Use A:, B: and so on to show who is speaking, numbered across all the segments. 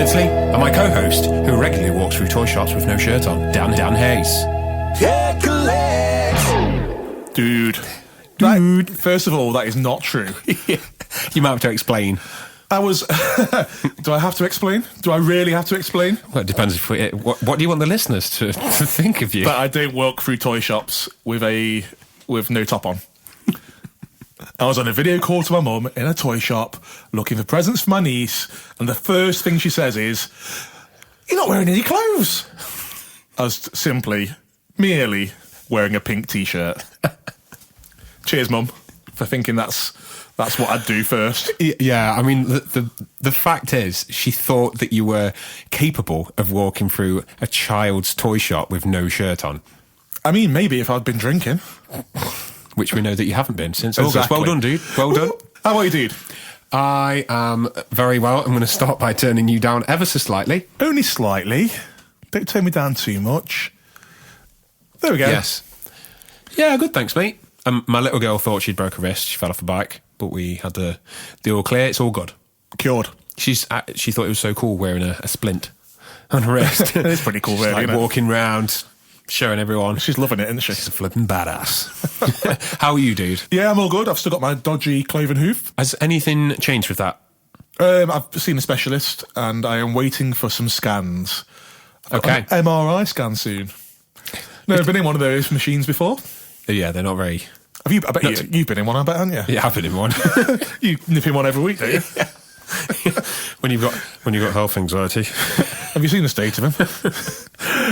A: Beardsley, and my co-host, who regularly walks through toy shops with no shirt on, Dan Hayes.
B: Dude, first of all, that is not true.
A: You might have to explain.
B: Do I have to explain? Do I really have to explain?
A: Well, it depends. What do you want the listeners to think of you?
B: That I don't walk through toy shops with no top on. I was on a video call to my mum in a toy shop looking for presents for my niece, and the first thing she says is, "You're not wearing any clothes." I was merely wearing a pink t-shirt. Cheers, Mum, for thinking that's what I'd do first.
A: Yeah, I mean, the fact is, she thought that you were capable of walking through a child's toy shop with no shirt on.
B: I mean, maybe if I'd been drinking.
A: Which we know that you haven't been since August. Well done, dude. Well done.
B: How are you, dude?
A: I am very well. I'm going to start by turning you down ever so slightly.
B: Only slightly. Don't turn me down too much. There we go.
A: Yes. Yeah, good, thanks, mate. My little girl thought she'd broke her wrist. She fell off a bike, but we had the all clear. It's all good.
B: Cured.
A: She thought it was so cool wearing a splint on her wrist.
B: It's pretty cool, really.
A: Like
B: isn't it?
A: walking around, showing everyone.
B: She's loving it, isn't she?
A: She's a flipping badass. How are you, dude?
B: Yeah, I'm all good. I've still got my dodgy cloven hoof.
A: Has anything changed with that?
B: I've seen a specialist, and I am waiting for some scans.
A: Okay.
B: An MRI scan soon. Never been in one of those machines before.
A: Yeah, they're not very...
B: Have you? I bet you've been in one, I bet, haven't you?
A: Yeah, I've been in one.
B: You nip in one every week, don't you?
A: Yeah. when you've got health anxiety.
B: Have you seen the state of him?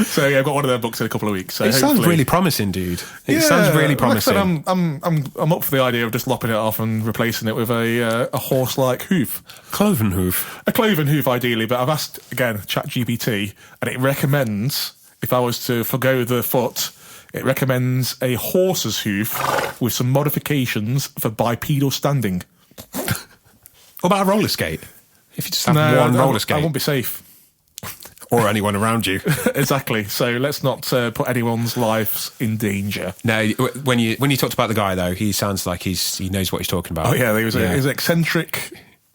B: So yeah, I've got one of their books in a couple of weeks. So
A: it sounds really promising, dude. It sounds really promising.
B: Like I said, I'm up for the idea of just lopping it off and replacing it with a horse-like hoof.
A: Cloven hoof.
B: A cloven hoof, ideally, but I've asked again ChatGPT, and it recommends, if I was to forgo the foot, it recommends a horse's hoof with some modifications for bipedal standing.
A: What about a roller skate? If you just have one roller skate.
B: I won't be safe.
A: Or anyone around you.
B: Exactly. So let's not put anyone's lives in danger.
A: No, when you talked about the guy, though, he sounds like he knows what he's talking about.
B: Oh, yeah, he was eccentric.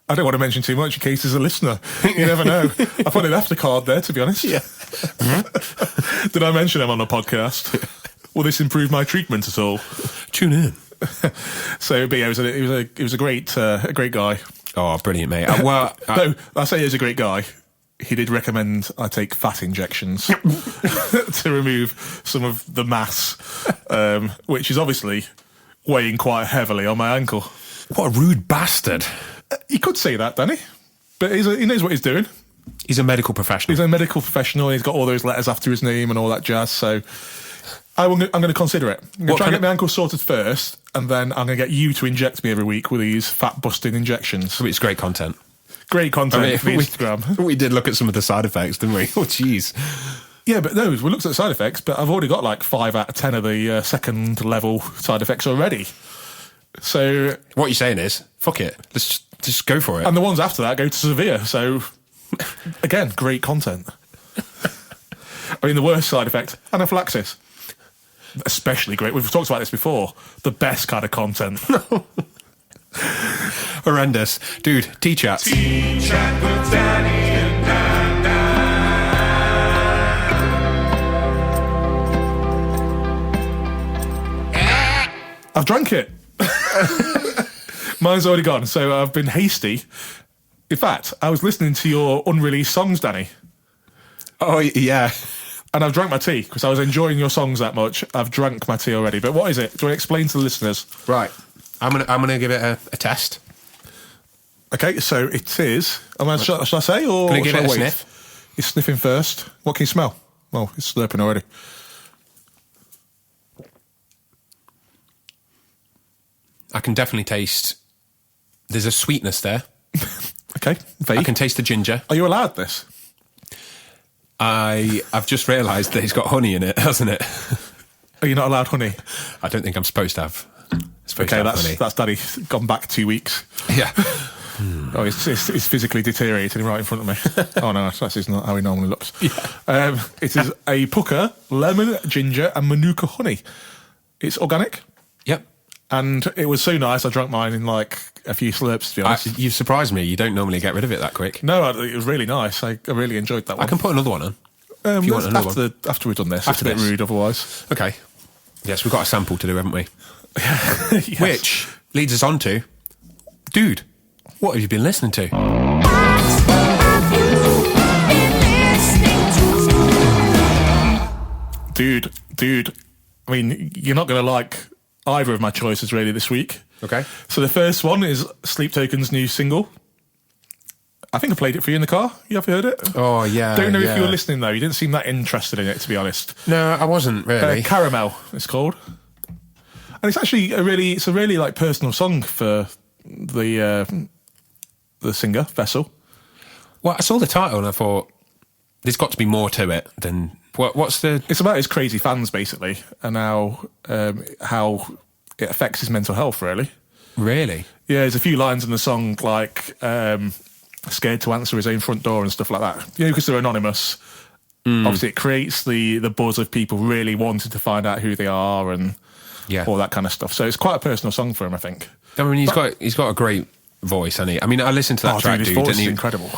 B: I don't want to mention too much in case there's a listener. You never know. I probably left a card there, to be honest.
A: Yeah.
B: Did I mention him on the podcast? Will this improve my treatment at all?
A: Tune in.
B: So, but yeah, it was a great guy.
A: Oh, brilliant, mate. Well,
B: no, I say he was a great guy. He did recommend I take fat injections to remove some of the mass, which is obviously weighing quite heavily on my ankle.
A: What a rude bastard.
B: You could say that, Danny, but he knows what he's doing.
A: He's a medical professional.
B: He's a medical professional. He's got all those letters after his name and all that jazz. So I'm going to consider it. I'm going to try and get my ankle sorted first, and then I'm going to get you to inject me every week with these fat-busting injections.
A: It's great content.
B: Great content for Instagram.
A: We did look at some of the side effects, didn't we? Oh, jeez.
B: Yeah, but no, we looked at the side effects, but I've already got like 5 out of 10 of the second level side effects already. So
A: what you're saying is, fuck it. Let's just go for it.
B: And the ones after that go to severe. So again, great content. I mean, the worst side effect, anaphylaxis. Especially great. We've talked about this before. The best kind of content.
A: Horrendous. Dude, T-Chat.
C: T-Chat with Danny and Dan.
B: I've drank it. Mine's already gone, so I've been hasty. In fact, I was listening to your unreleased songs, Danny.
A: Oh, yeah.
B: And I've drank my tea, because I was enjoying your songs that much. I've drank my tea already. But what is it? Do I explain to the listeners?
A: Right. I'm gonna give it a test.
B: Okay, so it is... Shall I say, or
A: Can I give
B: shall
A: it a
B: I wait?
A: sniff?
B: You're sniffing first. What can you smell? Oh, it's slurping already.
A: I can definitely taste... There's a sweetness there.
B: Okay, vague.
A: I can taste the ginger.
B: Are you allowed this?
A: I've just realised that it's got honey in it, hasn't it?
B: Are you not allowed honey?
A: I don't think I'm supposed to have.
B: Okay, that's Daddy gone back 2 weeks.
A: Yeah.
B: Oh, it's physically deteriorating right in front of me. Oh no, that's not how he normally looks. Yeah. It is a pucker, lemon, ginger, and manuka honey. It's organic.
A: Yep.
B: And it was so nice, I drank mine in like a few slurps, to be honest.
A: You surprised me. You don't normally get rid of it that quick.
B: No, it was really nice. I really enjoyed that one.
A: I can put another one on. If you want another one.
B: After we've done this.
A: After
B: it's a bit rude otherwise.
A: Okay. Yes, we've got a sample to do, haven't we?
B: Yes.
A: Which leads us on to, dude, what have you been listening to?
B: Dude, I mean, you're not going to like either of my choices really this week.
A: Okay.
B: So the first one is Sleep Token's new single. I think I played it for you in the car. You ever heard it?
A: Oh, yeah.
B: Don't know if you were listening, though. You didn't seem that interested in it, to be honest.
A: No, I wasn't really.
B: Caramel, it's called. And it's actually a really like personal song for the singer, Vessel.
A: Well, I saw the title and I thought, there's got to be more to it than... What's the...
B: It's about his crazy fans, basically, and how it affects his mental health, really.
A: Really?
B: Yeah, there's a few lines in the song, like scared to answer his own front door and stuff like that. You know, because they're anonymous. Obviously, it creates the buzz of people really wanting to find out who they are and all that kind of stuff. So it's quite a personal song for him, I think.
A: I mean, he's got a great voice, hasn't he? I mean, I listened to that track,
B: his voice is incredible.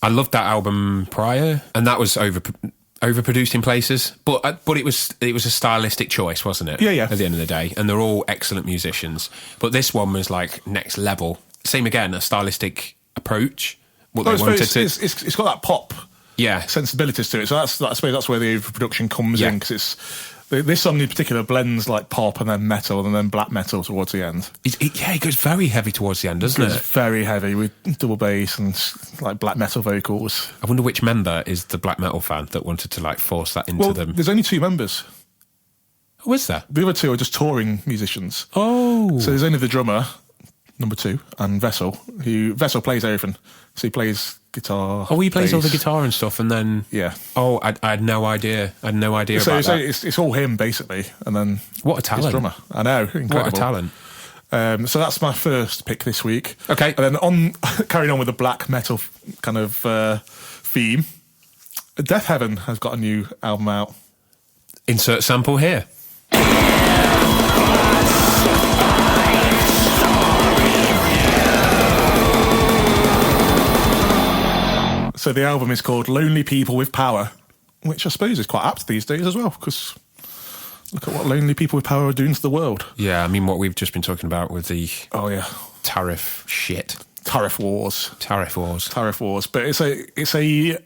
A: I loved that album prior, and that was overproduced in places, but it was a stylistic choice, wasn't it?
B: Yeah.
A: At the end of the day, and they're all excellent musicians, but this one was like next level. Same again, a stylistic approach. What they wanted to.
B: It's got that pop, sensibilities to it. So I suppose that's where the overproduction comes in, because this song in particular blends like pop and then metal and then black metal towards the end.
A: It goes very heavy towards the end, doesn't it?
B: It's very heavy with double bass and like black metal vocals.
A: I wonder which member is the black metal fan that wanted to like force that into them.
B: There's only 2 members.
A: Who is there?
B: The other 2 are just touring musicians.
A: Oh.
B: So there's only the drummer, number 2, and Vessel, Vessel plays everything. So he plays guitar.
A: Oh, he plays
B: bass.
A: all the guitar and stuff, and then Oh, I had no idea. I had no idea about that.
B: It's all him basically, and then
A: what a talent!
B: His drummer. I know, incredible.
A: What a talent!
B: So that's my first pick this week.
A: Okay,
B: and then carrying on with the black metal kind of theme, Death Heaven has got a new album out.
A: Insert sample here.
B: So the album is called Lonely People with Power, which I suppose is quite apt these days as well, because look at what lonely people with power are doing to the world.
A: Yeah, I mean, what we've just been talking about with the tariff shit.
B: Tariff wars. But it's a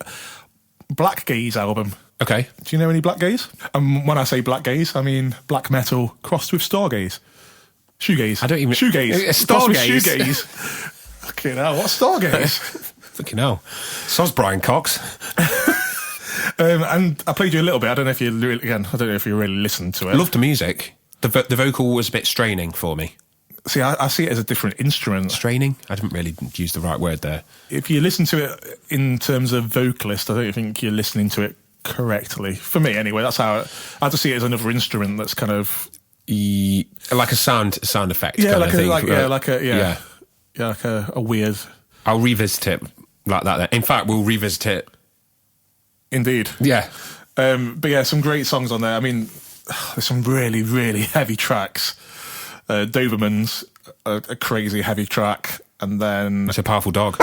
B: black gaze album.
A: Okay.
B: Do you know any black gaze? And when I say black gaze, I mean black metal crossed with stargaze. Shoegaze.
A: I don't even...
B: Shoegaze.
A: Stargaze.
B: Shoegaze. Fucking hell, what's stargaze?
A: Fucking hell. Soz Brian Cox.
B: And I played you a little bit. I don't know if you really listened to it.
A: Loved the music. The vocal was a bit straining for me.
B: See, I see it as a different instrument.
A: Straining? I didn't really use the right word there.
B: If you listen to it in terms of vocalist, I don't think you're listening to it correctly. For me, anyway, that's how I just see it as another instrument that's kind of
A: like a sound effect.
B: Yeah,
A: kind
B: like
A: of thing.
B: Like a weird.
A: I'll revisit it like that. Then. In fact, we'll revisit it.
B: Indeed.
A: Yeah.
B: But yeah, some great songs on there. I mean, there's some really, really heavy tracks. Doberman's a crazy heavy track, and then
A: that's a powerful dog.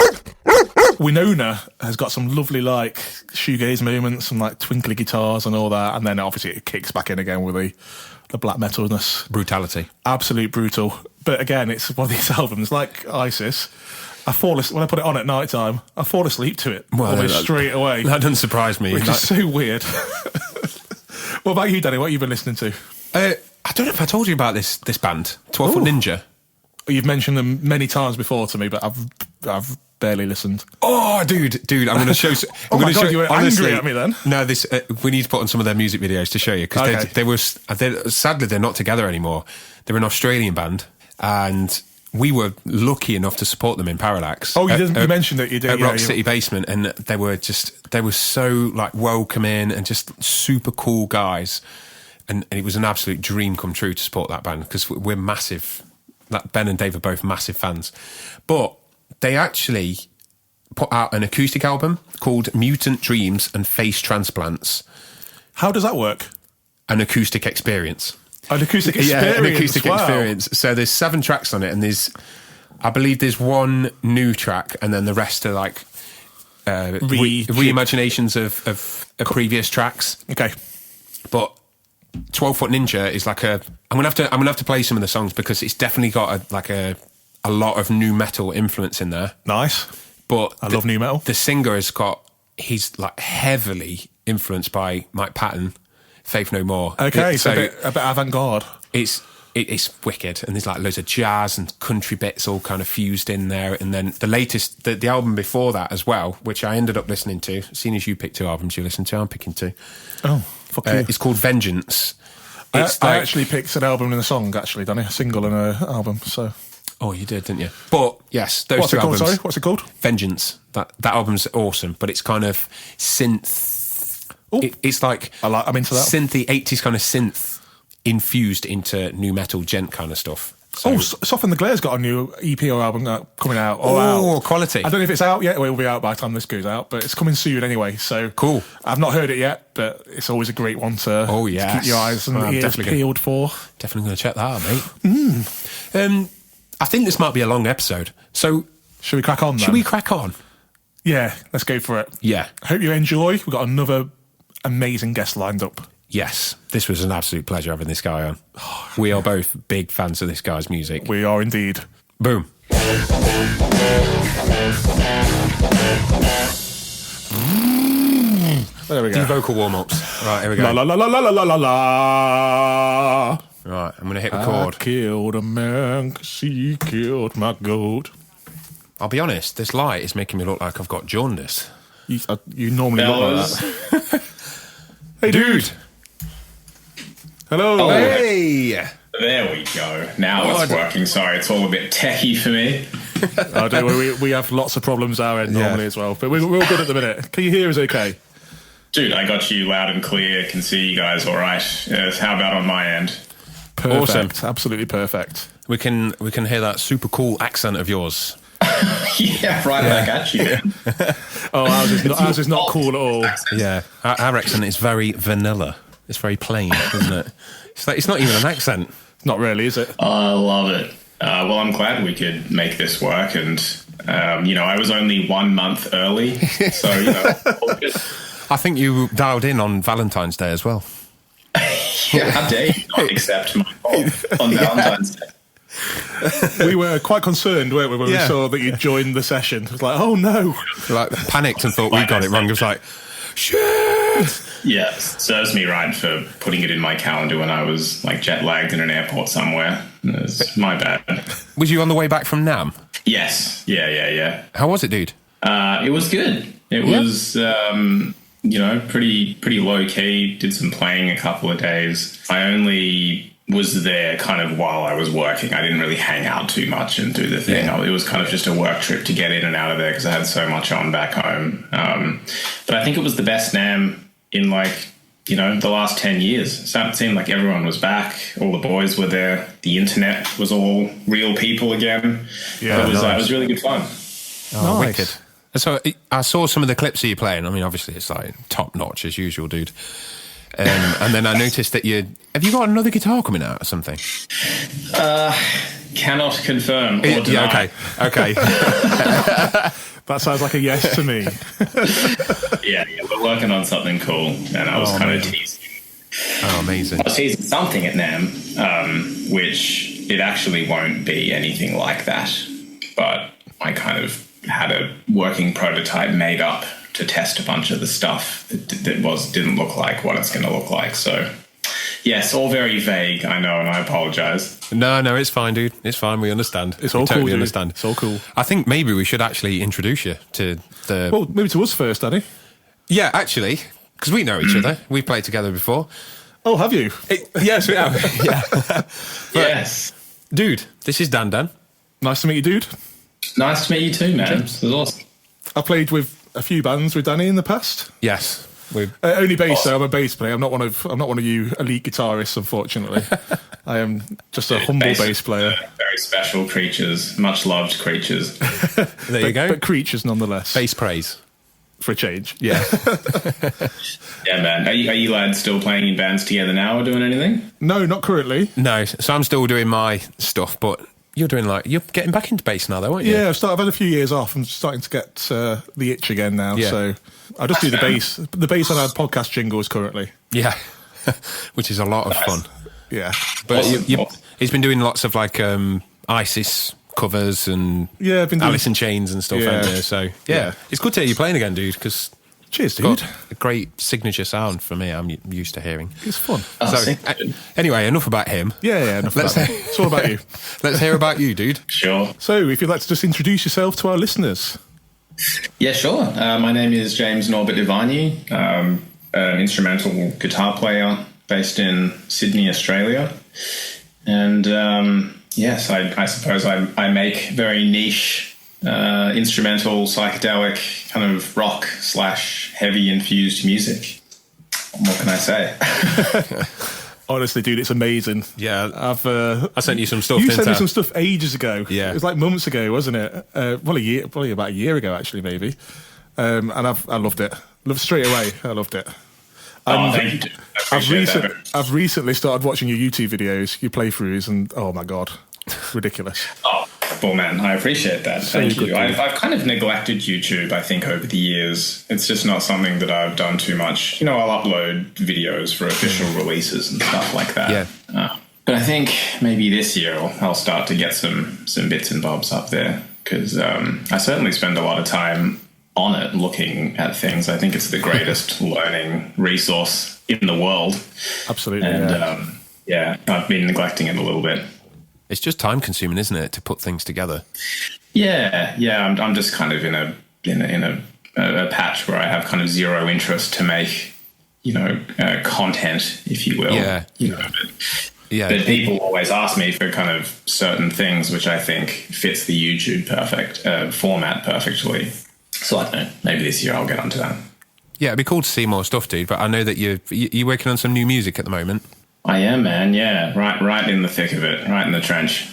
B: Winona has got some lovely like shoegaze moments, some like twinkly guitars and all that, and then obviously it kicks back in again with the black metalness,
A: brutality,
B: absolute brutal. But again, it's one of these albums like ISIS. When I put it on at night time, I fall asleep to it almost straight away.
A: That doesn't surprise me.
B: Which is so weird. What about you, Danny? What have you been listening to?
A: I don't know if I told you about this band, 12 Foot Ninja.
B: You've mentioned them many times before to me, but I've barely listened.
A: Oh, dude, I'm going to show.
B: Oh my God, you were angry at me then.
A: No, we need to put on some of their music videos to show you because sadly they're not together anymore. They're an Australian band, and we were lucky enough to support them in Parallax.
B: Oh, you mentioned that you did
A: at Rock City Basement, and they were so like welcoming and just super cool guys. And it was an absolute dream come true to support that band because we're massive. Ben and Dave are both massive fans. But they actually put out an acoustic album called Mutant Dreams and Face Transplants.
B: How does that work?
A: An acoustic experience.
B: An acoustic experience.
A: Yeah, an acoustic
B: wow.
A: experience. So there's 7 tracks on it, and I believe there's one new track, and then the rest are like reimaginations of previous tracks.
B: Okay.
A: But 12 Foot Ninja is like I'm gonna have to play some of the songs because it's definitely got a lot of new metal influence in there.
B: Nice.
A: But
B: I love new metal.
A: The singer he's like heavily influenced by Mike Patton, Faith No More.
B: Okay, so a bit avant-garde.
A: It's wicked, and there's like loads of jazz and country bits all kind of fused in there. And then the latest, the album before that as well, which I ended up listening to. Seeing as you picked 2 albums you listened to, I'm picking 2.
B: Oh, fuck you.
A: It's called Vengeance.
B: I actually picked an album and a song, actually, Danny. A single and an album, so...
A: Oh, you did, didn't you? But, yes, those
B: What's
A: 2
B: it called,
A: albums.
B: sorry? What's it called?
A: Vengeance. That album's awesome, but it's kind of synth... It's like...
B: I'm into that.
A: Synthy, 80s kind of synth infused into new metal gent kind of stuff. So,
B: Soften the Glare's got a new EP or album coming out.
A: Quality.
B: I don't know if it's out yet. Well, it'll be out by the time this goes out, but it's coming soon anyway. So
A: cool.
B: I've not heard it yet, but it's always a great one to keep your eyes and ears peeled for.
A: Definitely going to check that out, mate. I think this might be a long episode. So
B: should we crack on then?
A: Should we crack on?
B: Yeah, let's go for it.
A: Yeah.
B: Hope you enjoy. We've got another amazing guest lined up.
A: Yes, this was an absolute pleasure having this guy on. We are both big fans of this guy's music.
B: We are indeed.
A: Boom.
B: There we go.
A: Do vocal warm-ups. Right, here we go.
B: La la la la la la la la.
A: Right, I'm going to hit record.
B: I killed a man 'cause he killed my goat.
A: I'll be honest, this light is making me look like I've got jaundice.
B: You normally look like that. Hey, dude. Hello.
D: Oh,
A: Hey!
D: There we go. Now it's working. Sorry, it's all a bit techie for me.
B: Don't worry, we have lots of problems our end normally as well, but we're all good at the minute. Can you hear us okay?
D: Dude, I got you loud and clear. Can see you guys all right. How about on my end?
B: Perfect.
A: Awesome.
B: Absolutely perfect.
A: We can hear that super cool accent of yours.
D: Yeah, right back at you.
B: Oh, ours is not cool at all.
A: Yeah, our accent is very vanilla. It's very plain, isn't it? It's not even an accent.
B: Not really, is it?
D: I love it. Well, I'm glad we could make this work. And, I was only 1 month early. So, all good.
A: I think you dialed in on Valentine's Day as well.
D: Yeah, how dare you not accept my call on Valentine's Day?
B: We were quite concerned, weren't we, when we saw that you joined the session. It was like, oh no.
A: Like, panicked and thought we got it wrong. It was like, shit!
D: Yeah, serves me right for putting it in my calendar when I was like jet lagged in an airport somewhere. It's my bad.
A: Was you on the way back from Nam?
D: Yes. Yeah.
A: How was it, dude?
D: It was good. It was, pretty low key. Did some playing a couple of days. I only was there kind of while I was working. I didn't really hang out too much and do the thing.
A: Yeah.
D: It was kind of just a work trip to get in and out of there because I had so much on back home. But I think it was the best NAM in the last 10 years. So it seemed like everyone was back. All the boys were there. The internet was all real people again.
B: Yeah,
D: it was really good fun.
A: Oh,
B: Nice.
A: wicked. So I saw some of the clips of you playing. I mean, obviously it's like top notch as usual, dude. And then I noticed that have you got another guitar coming out or something?
D: Cannot confirm or deny.
A: Yeah, okay.
B: That sounds like a yes to me.
D: Yeah, we're working on something cool, and I was kind of teasing.
A: Oh, amazing.
D: I was teasing something at NAM, which it actually won't be anything like that. But I kind of had a working prototype made up to test a bunch of the stuff that didn't look like what it's going to look like. So, yes, all very vague, I know, and I apologise.
A: No, it's fine, dude. It's fine. We understand.
B: It's all
A: we
B: cool,
A: totally
B: dude.
A: understand.
B: It's all cool.
A: I think maybe we should actually introduce you to the...
B: Well, maybe to us first, Danny.
A: Yeah, actually, because we know each other. We've played together before.
B: Oh, have you?
A: Yes, we have. Yeah.
D: Yes.
A: Dude, this is Dan.
B: Nice to meet you, dude.
D: Nice to meet you too, man. This is awesome.
B: I played with a few bands with Danny in the past.
A: Yes.
B: Only bass, though. I'm a bass player. I'm not one of you elite guitarists, unfortunately. I am just a humble bass player.
D: Very special creatures, much loved creatures.
A: There you go.
B: But creatures nonetheless.
A: Bass praise.
B: for a change.
A: Yeah.
D: Yeah, man. Are you lads still playing in bands together now or doing anything?
B: No, not currently.
A: No, so I'm still doing my stuff, but you're getting back into bass now, though, aren't you?
B: Yeah, I've had a few years off. I'm starting to get the itch again now.
A: Yeah.
B: So I just do the bass on our podcast jingles currently.
A: Yeah. Which is a lot of fun.
B: Yeah.
A: But
D: Awesome.
A: he's been doing lots of like ISIS covers and
B: Yeah, I've been doing...
A: Alice in Chains and stuff, haven't you? So, yeah. It's good to hear you playing again, dude, because
B: Cheers,
A: it's got
B: dude.
A: a great signature sound for me. I'm used to hearing.
B: It's fun.
A: So, anyway, enough about him.
B: Yeah, enough about that. It's all about you.
A: Let's hear about you, dude.
D: Sure.
B: So, if you'd like to just introduce yourself to our listeners.
D: Yeah, sure. My name is James Norbert Ivanyi. An instrumental guitar player based in Sydney, Australia. And yes, I suppose I make very niche instrumental, psychedelic, kind of rock / heavy infused music. What can I say?
B: Honestly, dude, it's amazing.
A: Yeah.
B: I
A: sent you some stuff,
B: You
A: didn't
B: sent
A: I?
B: me some stuff ages ago.
A: Yeah.
B: It was like months ago, wasn't it? Probably about a year ago, actually, maybe. And I loved it. Loved straight away. I loved it.
D: Thank you. I appreciate that.
B: I've recently started watching your YouTube videos, your playthroughs, and oh my god, ridiculous.
D: Oh, well, man, I appreciate that. Thank
B: good,
D: you. I've kind of neglected YouTube, I think, over the years. It's just not something that I've done too much. You know, I'll upload videos for official releases and stuff like that.
A: Yeah.
D: But I think maybe this year I'll start to get some bits and bobs up there because I certainly spend a lot of time on it looking at things. I think it's the greatest learning resource in the world.
B: Absolutely.
D: And I've been neglecting it a little bit.
A: It's just time consuming, isn't it, to put things together?
D: Yeah. I'm just kind of in a patch where I have kind of zero interest to make, content, if you will.
A: Yeah.
D: But people always ask me for kind of certain things, which I think fits the YouTube format perfectly. So I don't know. Maybe this year I'll get onto that.
A: Yeah, it'd be cool to see more stuff, dude. But I know that you're working on some new music at the moment.
D: I am, man. Yeah, right in the thick of it, right in the trench.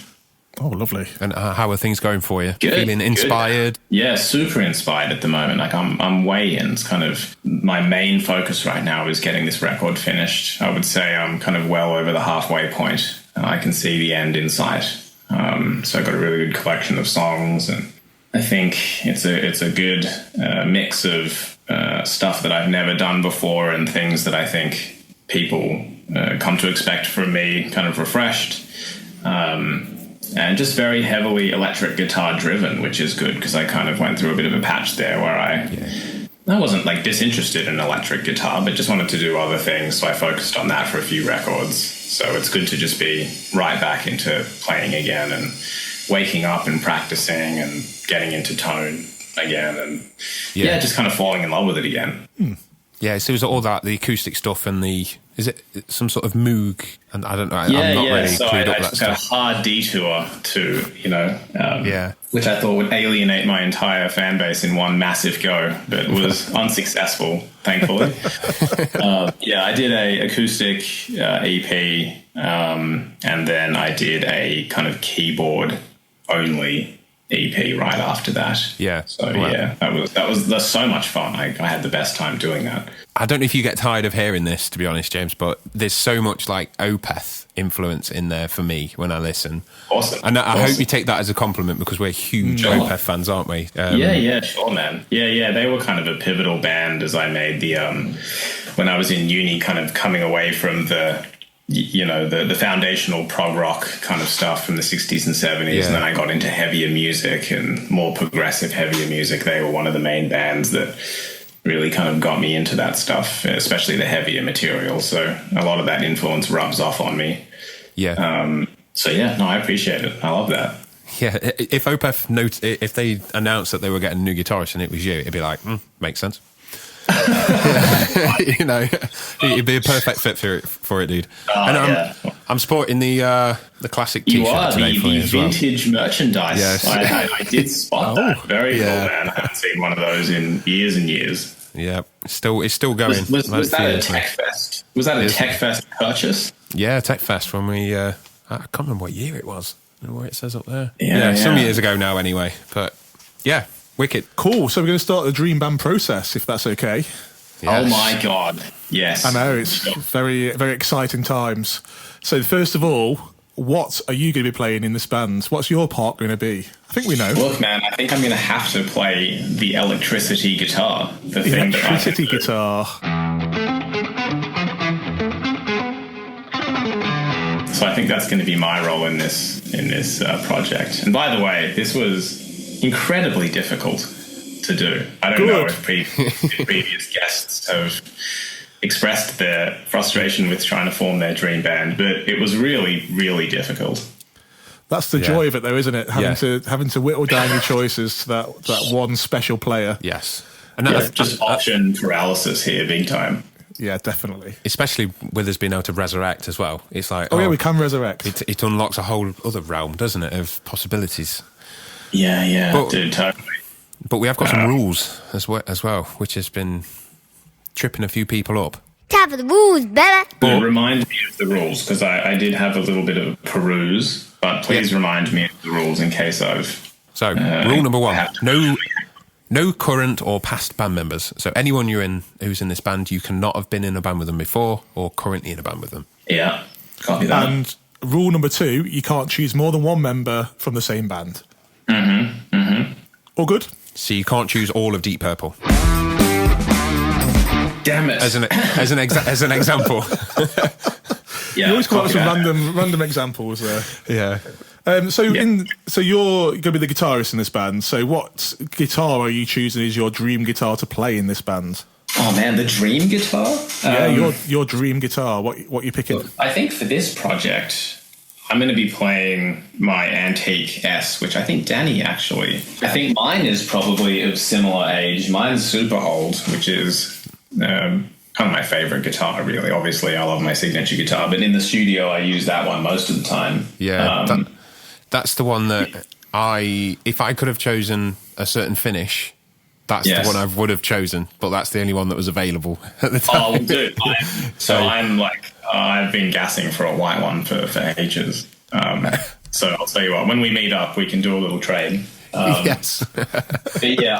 B: Oh, lovely.
A: And how are things going for you?
D: Good,
A: Feeling inspired?
D: Good. Yeah, super inspired at the moment. Like I'm way in. It's kind of my main focus right now is getting this record finished. I would say I'm kind of well over the halfway point, and I can see the end in sight. So I've got a really good collection of songs, and I think it's a good mix of stuff that I've never done before and things that I think people come to expect from me, kind of refreshed. And just very heavily electric guitar driven, which is good because I kind of went through a bit of a patch there where I wasn't like disinterested in electric guitar, but just wanted to do other things. So I focused on that for a few records. So it's good to just be right back into playing again and waking up and practicing and getting into tone again. And just kind of falling in love with it again.
A: Yeah, so it was all that, the acoustic stuff and is it some sort of Moog? And I don't know, I'm not really
D: so
A: clued
D: I
A: up that
D: took a
A: stuff.
D: hard detour to, which I thought would alienate my entire fan base in one massive go, but was unsuccessful, thankfully. I did a acoustic EP, and then I did a kind of keyboard only EP right after that.
A: Yeah.
D: So
A: Wow.
D: that's so much fun. I had the best time doing that.
A: I don't know if you get tired of hearing this, to be honest, James, but there's so much like Opeth influence in there for me when I listen.
D: Awesome.
A: And I
D: Awesome.
A: hope you take that as a compliment because we're huge
D: Sure.
A: Opeth fans, aren't we?
D: Sure, man. Yeah. They were kind of a pivotal band as I made the when I was in uni, kind of coming away from the foundational prog rock kind of stuff from the 60s and 70s, and then I got into heavier music and more progressive heavier music. They were one of the main bands that really kind of got me into that stuff, especially the heavier material. So a lot of that influence rubs off on me.
A: Yeah.
D: I appreciate it. I love that.
A: Yeah. If Opeth if they announced that they were getting a new guitarist and it was you, it'd be like, makes sense. You'd be a perfect fit for it, dude. And I'm sporting the classic
D: You
A: T-shirt
D: are
A: today
D: the
A: for you as well.
D: vintage merchandise.
A: Yes.
D: I did spot that. Very cool, man. I haven't seen one of those in years and years.
A: Yeah, it's still going.
D: Was that a Tech Fest? Was that a Tech Fest purchase?
A: Yeah, Tech Fest when we. I can't remember what year it was. I don't know where it says up there.
D: Yeah.
A: Some years ago now, anyway. But yeah, Wicked.
B: Cool. So we're going to start the dream band process, if that's okay.
D: Oh my God. Yes.
B: I know, it's very, very exciting times. So first of all, what are you going to be playing in this band? What's your part going to be? I think we know.
D: Look, man, I think I'm going to have to play the electricity guitar. The thing
B: Electricity
D: that I
B: guitar.
D: So I think that's going to be my role in this project. And by the way, this was incredibly difficult to do. I don't know if previous guests have expressed their frustration with trying to form their dream band, but it was really, really difficult.
B: That's the joy of it, though, isn't it? Having to whittle down your choices to that one special player.
A: Yes. And that's
D: just option paralysis here, big time.
B: Yeah, definitely.
A: Especially with us being able to resurrect as well. It's like,
B: yeah, we can resurrect.
A: It unlocks a whole other realm, doesn't it, of possibilities.
D: Yeah, dude, totally.
A: But we have got some rules as well, which has been tripping a few people up.
E: Time for the rules, baby.
D: Remind me of the rules, because I did have a little bit of a peruse, but please remind me of the rules in case I've...
A: So, rule number 1, no current or past band members. So anyone who's in this band, you cannot have been in a band with them before or currently in a band with them.
D: Yeah, copy that.
B: And rule number 2, you can't choose more than one member from the same band. All good?
A: So you can't choose all of Deep Purple.
D: Damn it!
A: As an example.
D: Yeah,
B: you always come up with some random examples there.
A: Yeah.
B: So you're going to be the guitarist in this band. So what guitar are you choosing as your dream guitar to play in this band?
D: Oh man, the dream guitar?
B: Your dream guitar. What you picking?
D: I think for this project, I'm going to be playing my Antique S, which I think Danny actually... I think mine is probably of similar age. Mine's super old, which is kind of my favourite guitar, really. Obviously, I love my signature guitar, but in the studio, I use that one most of the time.
A: Yeah, that's the one that if I could have chosen a certain finish, that's the one I would have chosen, but that's the only one that was available at the time.
D: Oh, dude. I've been gassing for a white one for ages. So I'll tell you what, when we meet up, we can do a little trade.
A: Yes.
D: Yeah.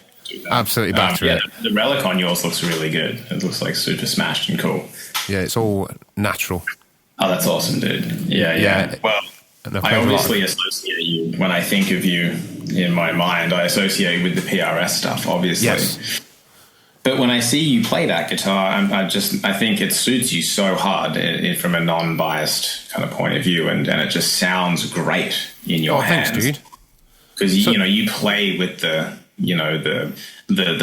A: Absolutely batter it.
D: The relic on yours looks really good. It looks like super smashed and cool.
A: Yeah, it's all natural.
D: Oh, that's awesome, dude. Yeah. Well, I obviously associate you, when I think of you in my mind, I associate you with the PRS stuff, obviously.
A: Yes.
D: But when I see you play that guitar, I think it suits you so hard from a non-biased kind of point of view, and it just sounds great in your hands.
A: Thanks, dude.
D: Because you play with the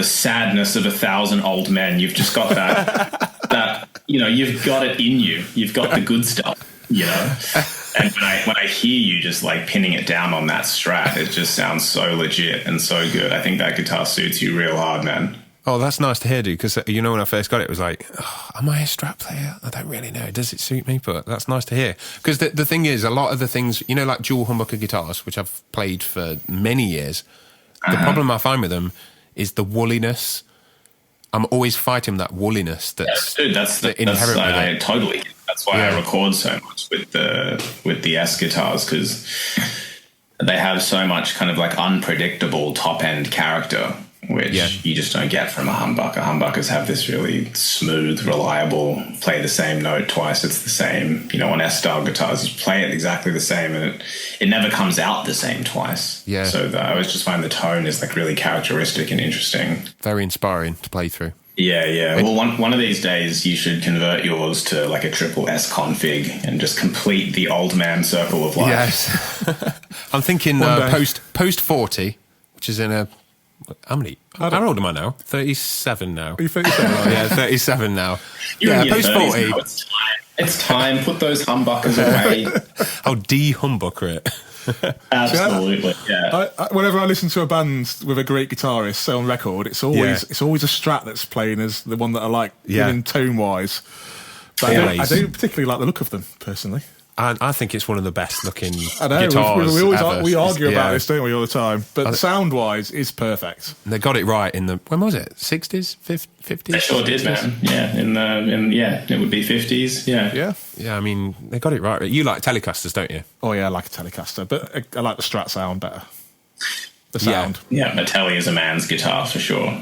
D: sadness of 1,000 old men. You've just got that you've got it in you. You've got the good stuff, And when I hear you just like pinning it down on that Strat, it just sounds so legit and so good. I think that guitar suits you real hard, man.
A: Oh, that's nice to hear, dude, because, when I first got it, it was like, am I a Strat player? I don't really know. Does it suit me? But that's nice to hear. Because the thing is, a lot of the things, like dual humbucker guitars, which I've played for many years, the problem I find with them is the woolliness. I'm always fighting that woolliness that's inherent with it.
D: Totally. That's why I record so much with the S guitars, because they have so much kind of like unpredictable top end character, which you just don't get from a humbucker. Humbuckers have this really smooth, reliable, play the same note twice. It's the same, on S style guitars, you play it exactly the same, and it never comes out the same twice.
A: Yeah.
D: So I always just find the tone is like really characteristic and interesting.
A: Very inspiring to play through.
D: Yeah. Well, one of these days you should convert yours to like a triple S config and just complete the old man circle of life.
A: Yes. I'm thinking post 40, which is in a... How old am I now? 37 now.
B: Are you 37?
A: Yeah, 37 now.
D: You're
A: post 40.
D: It's time. Put those humbuckers away.
A: I'll de-humbucker it.
D: Absolutely, yeah.
B: Whenever I listen to a band with a great guitarist, say on record, it's always a Strat that's playing as the one that I like, even tone-wise. But I don't particularly like the look of them, personally.
A: I think it's one of the best looking
B: guitars. We always argue about this, don't we, all the time? But sound-wise, it's perfect.
A: They got it right in the, when was it? 60s, 50s?
D: They sure did, man. Yeah, it would be 50s. Yeah.
A: Yeah, I mean, they got it right. You like Telecasters, don't you?
B: Oh yeah, I like a Telecaster, but I like the Strat sound better. the sound.
D: Yeah, a telly is a man's guitar for sure.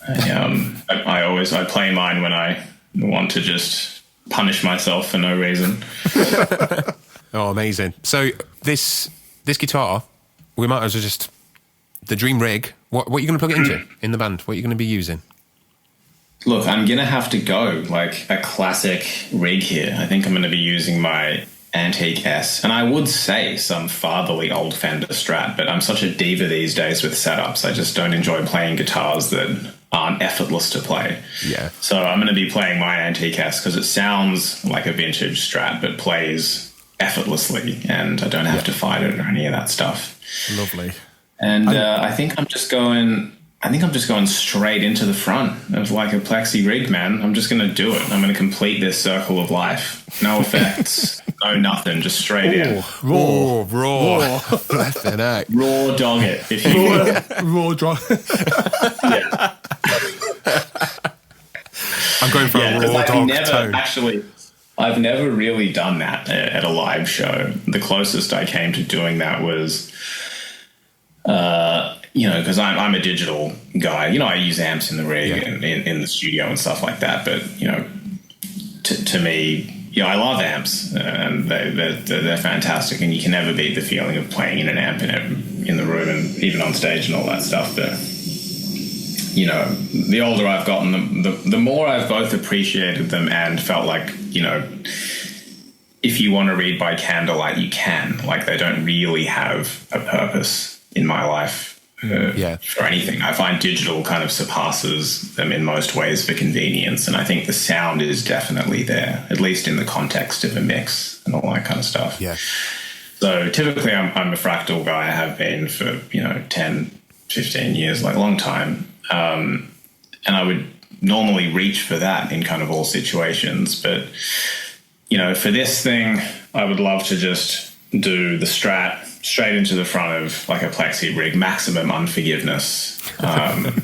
D: I play mine when I want to just punish myself for no reason.
A: Oh, amazing. So this guitar, we might as well just... The dream rig, what are you going to plug it into in the band? What are you going to be using?
D: Look, I'm going to have to go like a classic rig here. I think I'm going to be using my Antique S. And I would say some fatherly old Fender Strat, but I'm such a diva these days with setups. I just don't enjoy playing guitars that aren't effortless to play.
A: Yeah.
D: So I'm going to be playing my Antique S because it sounds like a vintage Strat, but plays effortlessly, and I don't have to fight it or any of that stuff.
B: Lovely.
D: And I think I'm just going straight into the front of like a plexi rig, man. I'm just going to do it. I'm going to complete this circle of life. No effects, no nothing, just straight in.
A: Raw.
D: Flipping heck. Raw dog it. If you
B: Raw dog.
D: Yeah.
A: I'm going for a raw dog tone.
D: I've never really done that at a live show. The closest I came to doing that was... because I'm a digital guy. I use amps in the rig and in the studio and stuff like that. But to me, I love amps and they're fantastic, and you can never beat the feeling of playing in an amp in the room and even on stage and all that stuff. But the older I've gotten, the more I've both appreciated them and felt like if you want to read by candlelight, you can. Like, they don't really have a purpose in my life for anything. I find digital kind of surpasses them in most ways for convenience, and I think the sound is definitely there, at least in the context of a mix and all that kind of stuff.
A: Yeah.
D: So typically I'm a fractal guy. I have been for 10, 15 years, like a long time, and I would normally reach for that in kind of all situations. But for this thing, I would love to just do the Strat straight into the front of like a plexi rig, maximum unforgiveness,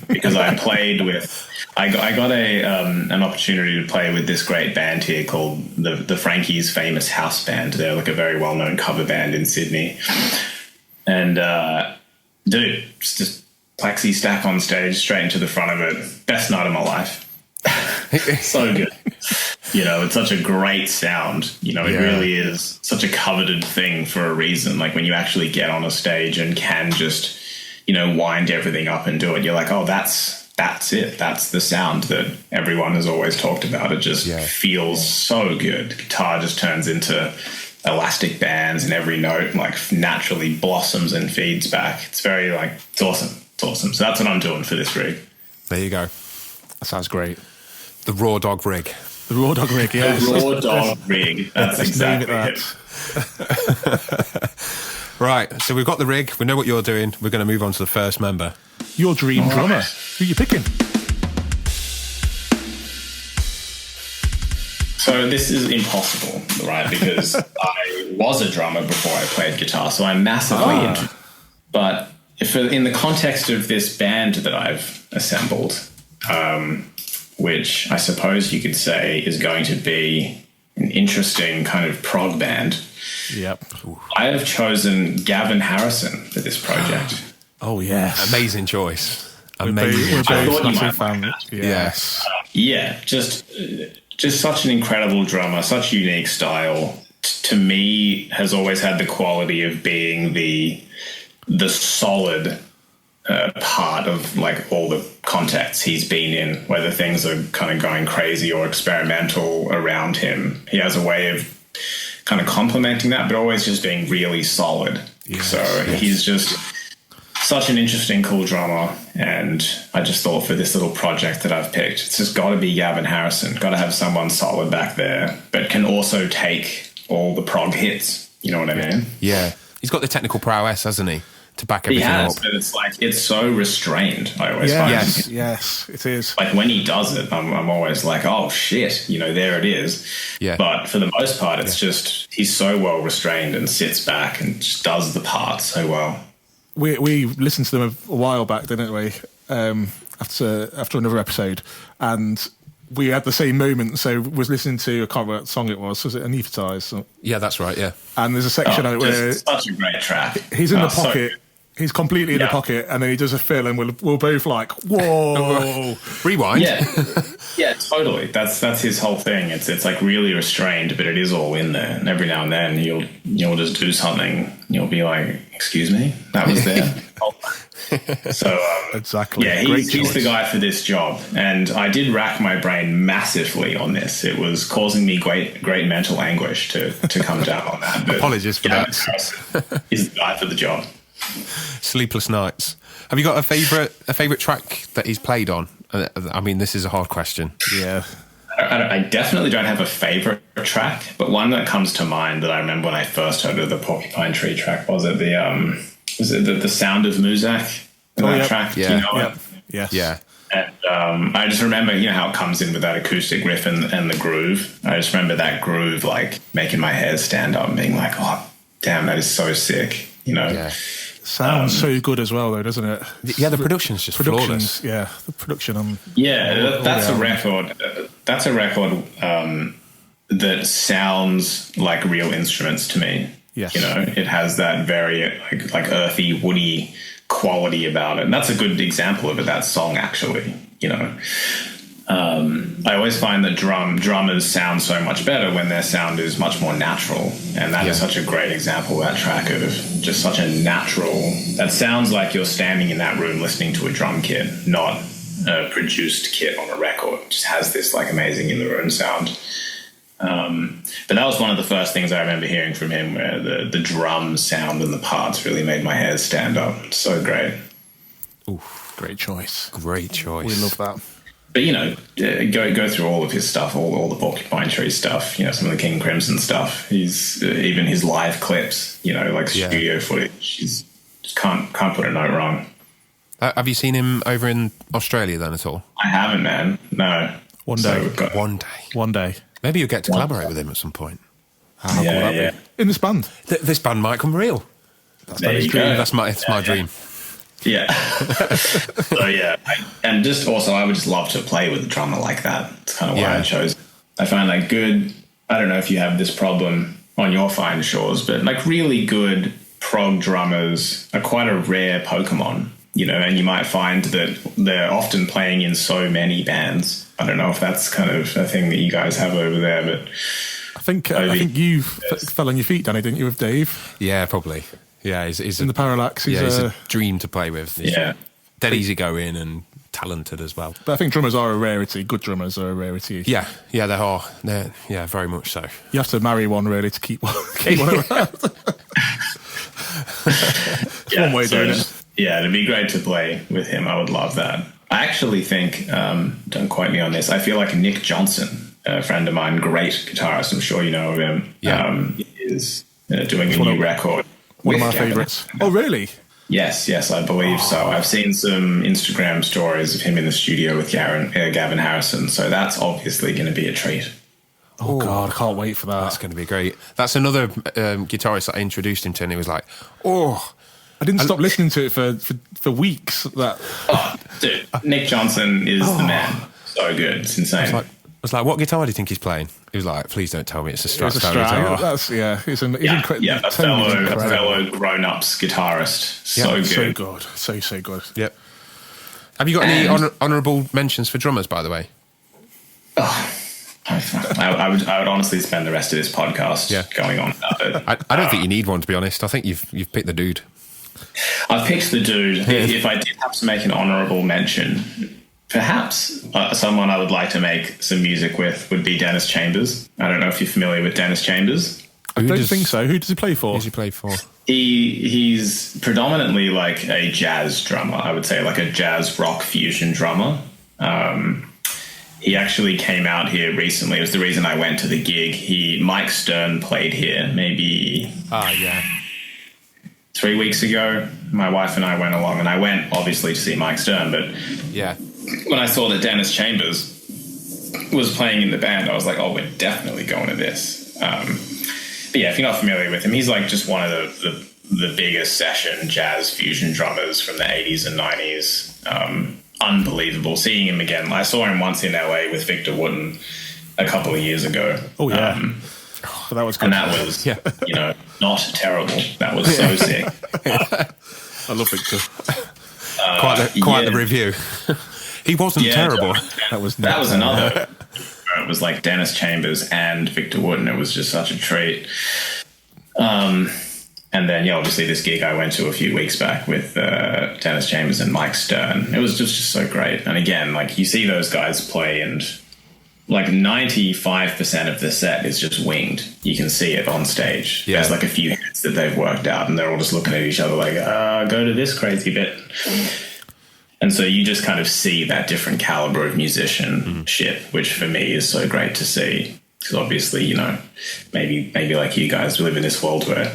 D: because I played with, I got an opportunity to play with this great band here called the Frankie's Famous House Band. They're like a very well-known cover band in Sydney, and dude, just plexi stack on stage, straight into the front of it. Best night of my life. So good. It's such a great sound. It really is such a coveted thing for a reason. Like, when you actually get on a stage and can just, wind everything up and do it, you're like, oh, that's it. That's the sound that everyone has always talked about. It just feels so good. Guitar just turns into elastic bands, and every note like naturally blossoms and feeds back. It's very it's awesome. It's awesome. So that's what I'm doing for this rig.
A: There you go.
B: That sounds great.
A: The raw dog rig.
B: The raw dog rig, yes.
D: The raw dog rig. That's exactly it.
A: Right, so we've got the rig. We know what you're doing. We're going to move on to the first member.
B: Your dream drummer. Who are you picking?
D: So this is impossible, right? Because I was a drummer before I played guitar, so I'm massively interested. But in the context of this band that I've assembled, which I suppose you could say is going to be an interesting kind of prog band.
B: Yep.
D: I have chosen Gavin Harrison for this project.
B: Oh, yes.
A: Amazing choice.
B: Amazing.
D: I thought you might find that.
B: Yes.
D: Just such an incredible drummer, such unique style. To me, has always had the quality of being the solid part of like all the contexts he's been in, whether things are kind of going crazy or experimental around him. He has a way of kind of complementing that, but always just being really solid. He's just such an interesting, cool drummer. And I just thought for this little project that I've picked, it's just got to be Gavin Harrison. Got to have someone solid back there, but can also take all the prog hits. You know what I mean?
A: Yeah. He's got the technical prowess, hasn't he? To back everything up.
D: But it's so restrained. I always find.
B: Yes, it is.
D: Like when he does it, I'm always like, oh shit, there it is.
A: Yeah.
D: But for the most part, it's just he's so well restrained and sits back and just does the part so well.
B: We listened to them a while back, didn't we? After another episode, and we had the same moment. So was listening to, I can't remember what song it was. Was it Anaesthetize?
A: Yeah, that's right. Yeah.
B: And there's a section where
D: such a great track.
B: He's in the pocket. He's completely in the pocket, and then he does a fill, and we're both like, whoa.
A: Rewind.
D: Yeah, totally. That's his whole thing. It's like really restrained, but it is all in there. And every now and then you'll just do something. You'll be like, "Excuse me, that was there." So
B: exactly.
D: Yeah, he's the guy for this job. And I did rack my brain massively on this. It was causing me great mental anguish to come down on that. But
A: apologies for that.
D: He's the guy for the job.
A: Sleepless nights. Have you got a favourite track that he's played on? I mean, this is a hard question.
B: Yeah.
D: I definitely don't have a favourite track, but one that comes to mind that I remember when I first heard of the Porcupine Tree track was it the Sound of Muzak? Track?
A: Yeah.
D: Do you know it?
B: Yes.
A: Yeah.
D: And I just remember, how it comes in with that acoustic riff and the groove. I just remember that groove like making my hair stand up and being like, oh, damn, that is so sick.
A: Yeah.
B: Sounds so good as well, though, doesn't it?
A: Yeah, the production's just flawless.
B: Yeah, the production on.
D: Yeah, that's a record. That's a record that sounds like real instruments to me.
B: Yes.
D: It has that very like earthy, woody quality about it. And that's a good example of it, that song, actually. I always find that drummers sound so much better when their sound is much more natural, and that is such a great example of that track of just such a natural. That sounds like you're standing in that room listening to a drum kit, not a produced kit on a record. It just has this like amazing in the room sound. But that was one of the first things I remember hearing from him, where the drum sound and the parts really made my hair stand up. So great.
B: Ooh, great choice.
A: Great choice.
B: We love that.
D: But go through all of his stuff, all the Porcupine Tree stuff. Some of the King Crimson stuff. He's even his live clips. Studio footage. He's just can't put a note wrong.
A: Have you seen him over in Australia then at all?
D: I haven't, man. No.
B: One day.
A: One day. Maybe you'll get to collaborate with him at some point.
B: How cool would that be? In this band.
A: This band might come real.
D: That's my
A: dream.
D: Yeah. So and just also I would just love to play with a drummer like that. It's kind of why I chose. I find like good. I don't know if you have this problem on your fine shores, but like really good prog drummers are quite a rare Pokemon. And you might find that they're often playing in so many bands. I don't know if that's kind of a thing that you guys have over there, but
B: I think you fell on your feet, Danny, didn't you, with Dave?
A: Yeah, probably. Yeah, he's
B: in the Parallax.
A: He's a dream to play with. He's dead easy going and talented as well.
B: But I think drummers are a rarity. Good drummers are a rarity.
A: Yeah, they are. They're very much so.
B: You have to marry one really to keep one around. One way doing it.
D: Yeah, it'd be great to play with him. I would love that. I actually think, don't quote me on this, I feel like Nick Johnson, a friend of mine, great guitarist, I'm sure you know of him, is doing a new record.
B: One of my favourites. Oh, really?
D: Yes, I believe so. I've seen some Instagram stories of him in the studio with Gavin Harrison, so that's obviously going to be a treat.
B: Oh, God, I can't wait for that.
A: That's going to be great. That's another guitarist that I introduced him to, and he was like,
B: I didn't stop listening to it for weeks.
D: Dude, Nick Johnson is the man. So good. It's insane.
A: I was like, what guitar do you think he's playing? He was like, please don't tell me it's a Strat
B: guitar.
A: He's
D: a fellow grown-ups guitarist. So good.
B: So good. So good.
A: Yep. Have you got any honourable mentions for drummers, by the way?
D: I would honestly spend the rest of this podcast going on about it.
A: I don't think you need one, to be honest. I think you've picked the dude.
D: I've picked the dude. If I did have to make an honourable mention, perhaps someone I would like to make some music with would be Dennis Chambers. I don't know if you're familiar with Dennis Chambers.
B: I don't think so. Who does he play for?
D: He's predominantly like a jazz drummer, I would say, like a jazz rock fusion drummer. He actually came out here recently. It was the reason I went to the gig. Mike Stern played here maybe 3 weeks ago. My wife and I went along, and I went obviously to see Mike Stern, but when I saw that Dennis Chambers was playing in the band, I was like, we're definitely going to this. But if you're not familiar with him, he's like just one of the biggest session jazz fusion drummers from the 80s and 90s. Unbelievable. Seeing him again. I saw him once in LA with Victor Wooten a couple of years ago.
B: Oh, yeah. That was good.
D: And that was, not terrible. That was so sick.
B: I love Victor.
A: Quite the review. He wasn't terrible.
B: That was
D: another. It was like Dennis Chambers and Victor Wooten. It was just such a treat. And then, obviously this gig I went to a few weeks back with Dennis Chambers and Mike Stern. It was just so great. And again, like you see those guys play and like 95% of the set is just winged. You can see it on stage. Yeah. There's like a few hits that they've worked out and they're all just looking at each other like, go to this crazy bit. And so you just kind of see that different caliber of musicianship, which for me is so great to see. Because obviously, maybe like you guys live in this world where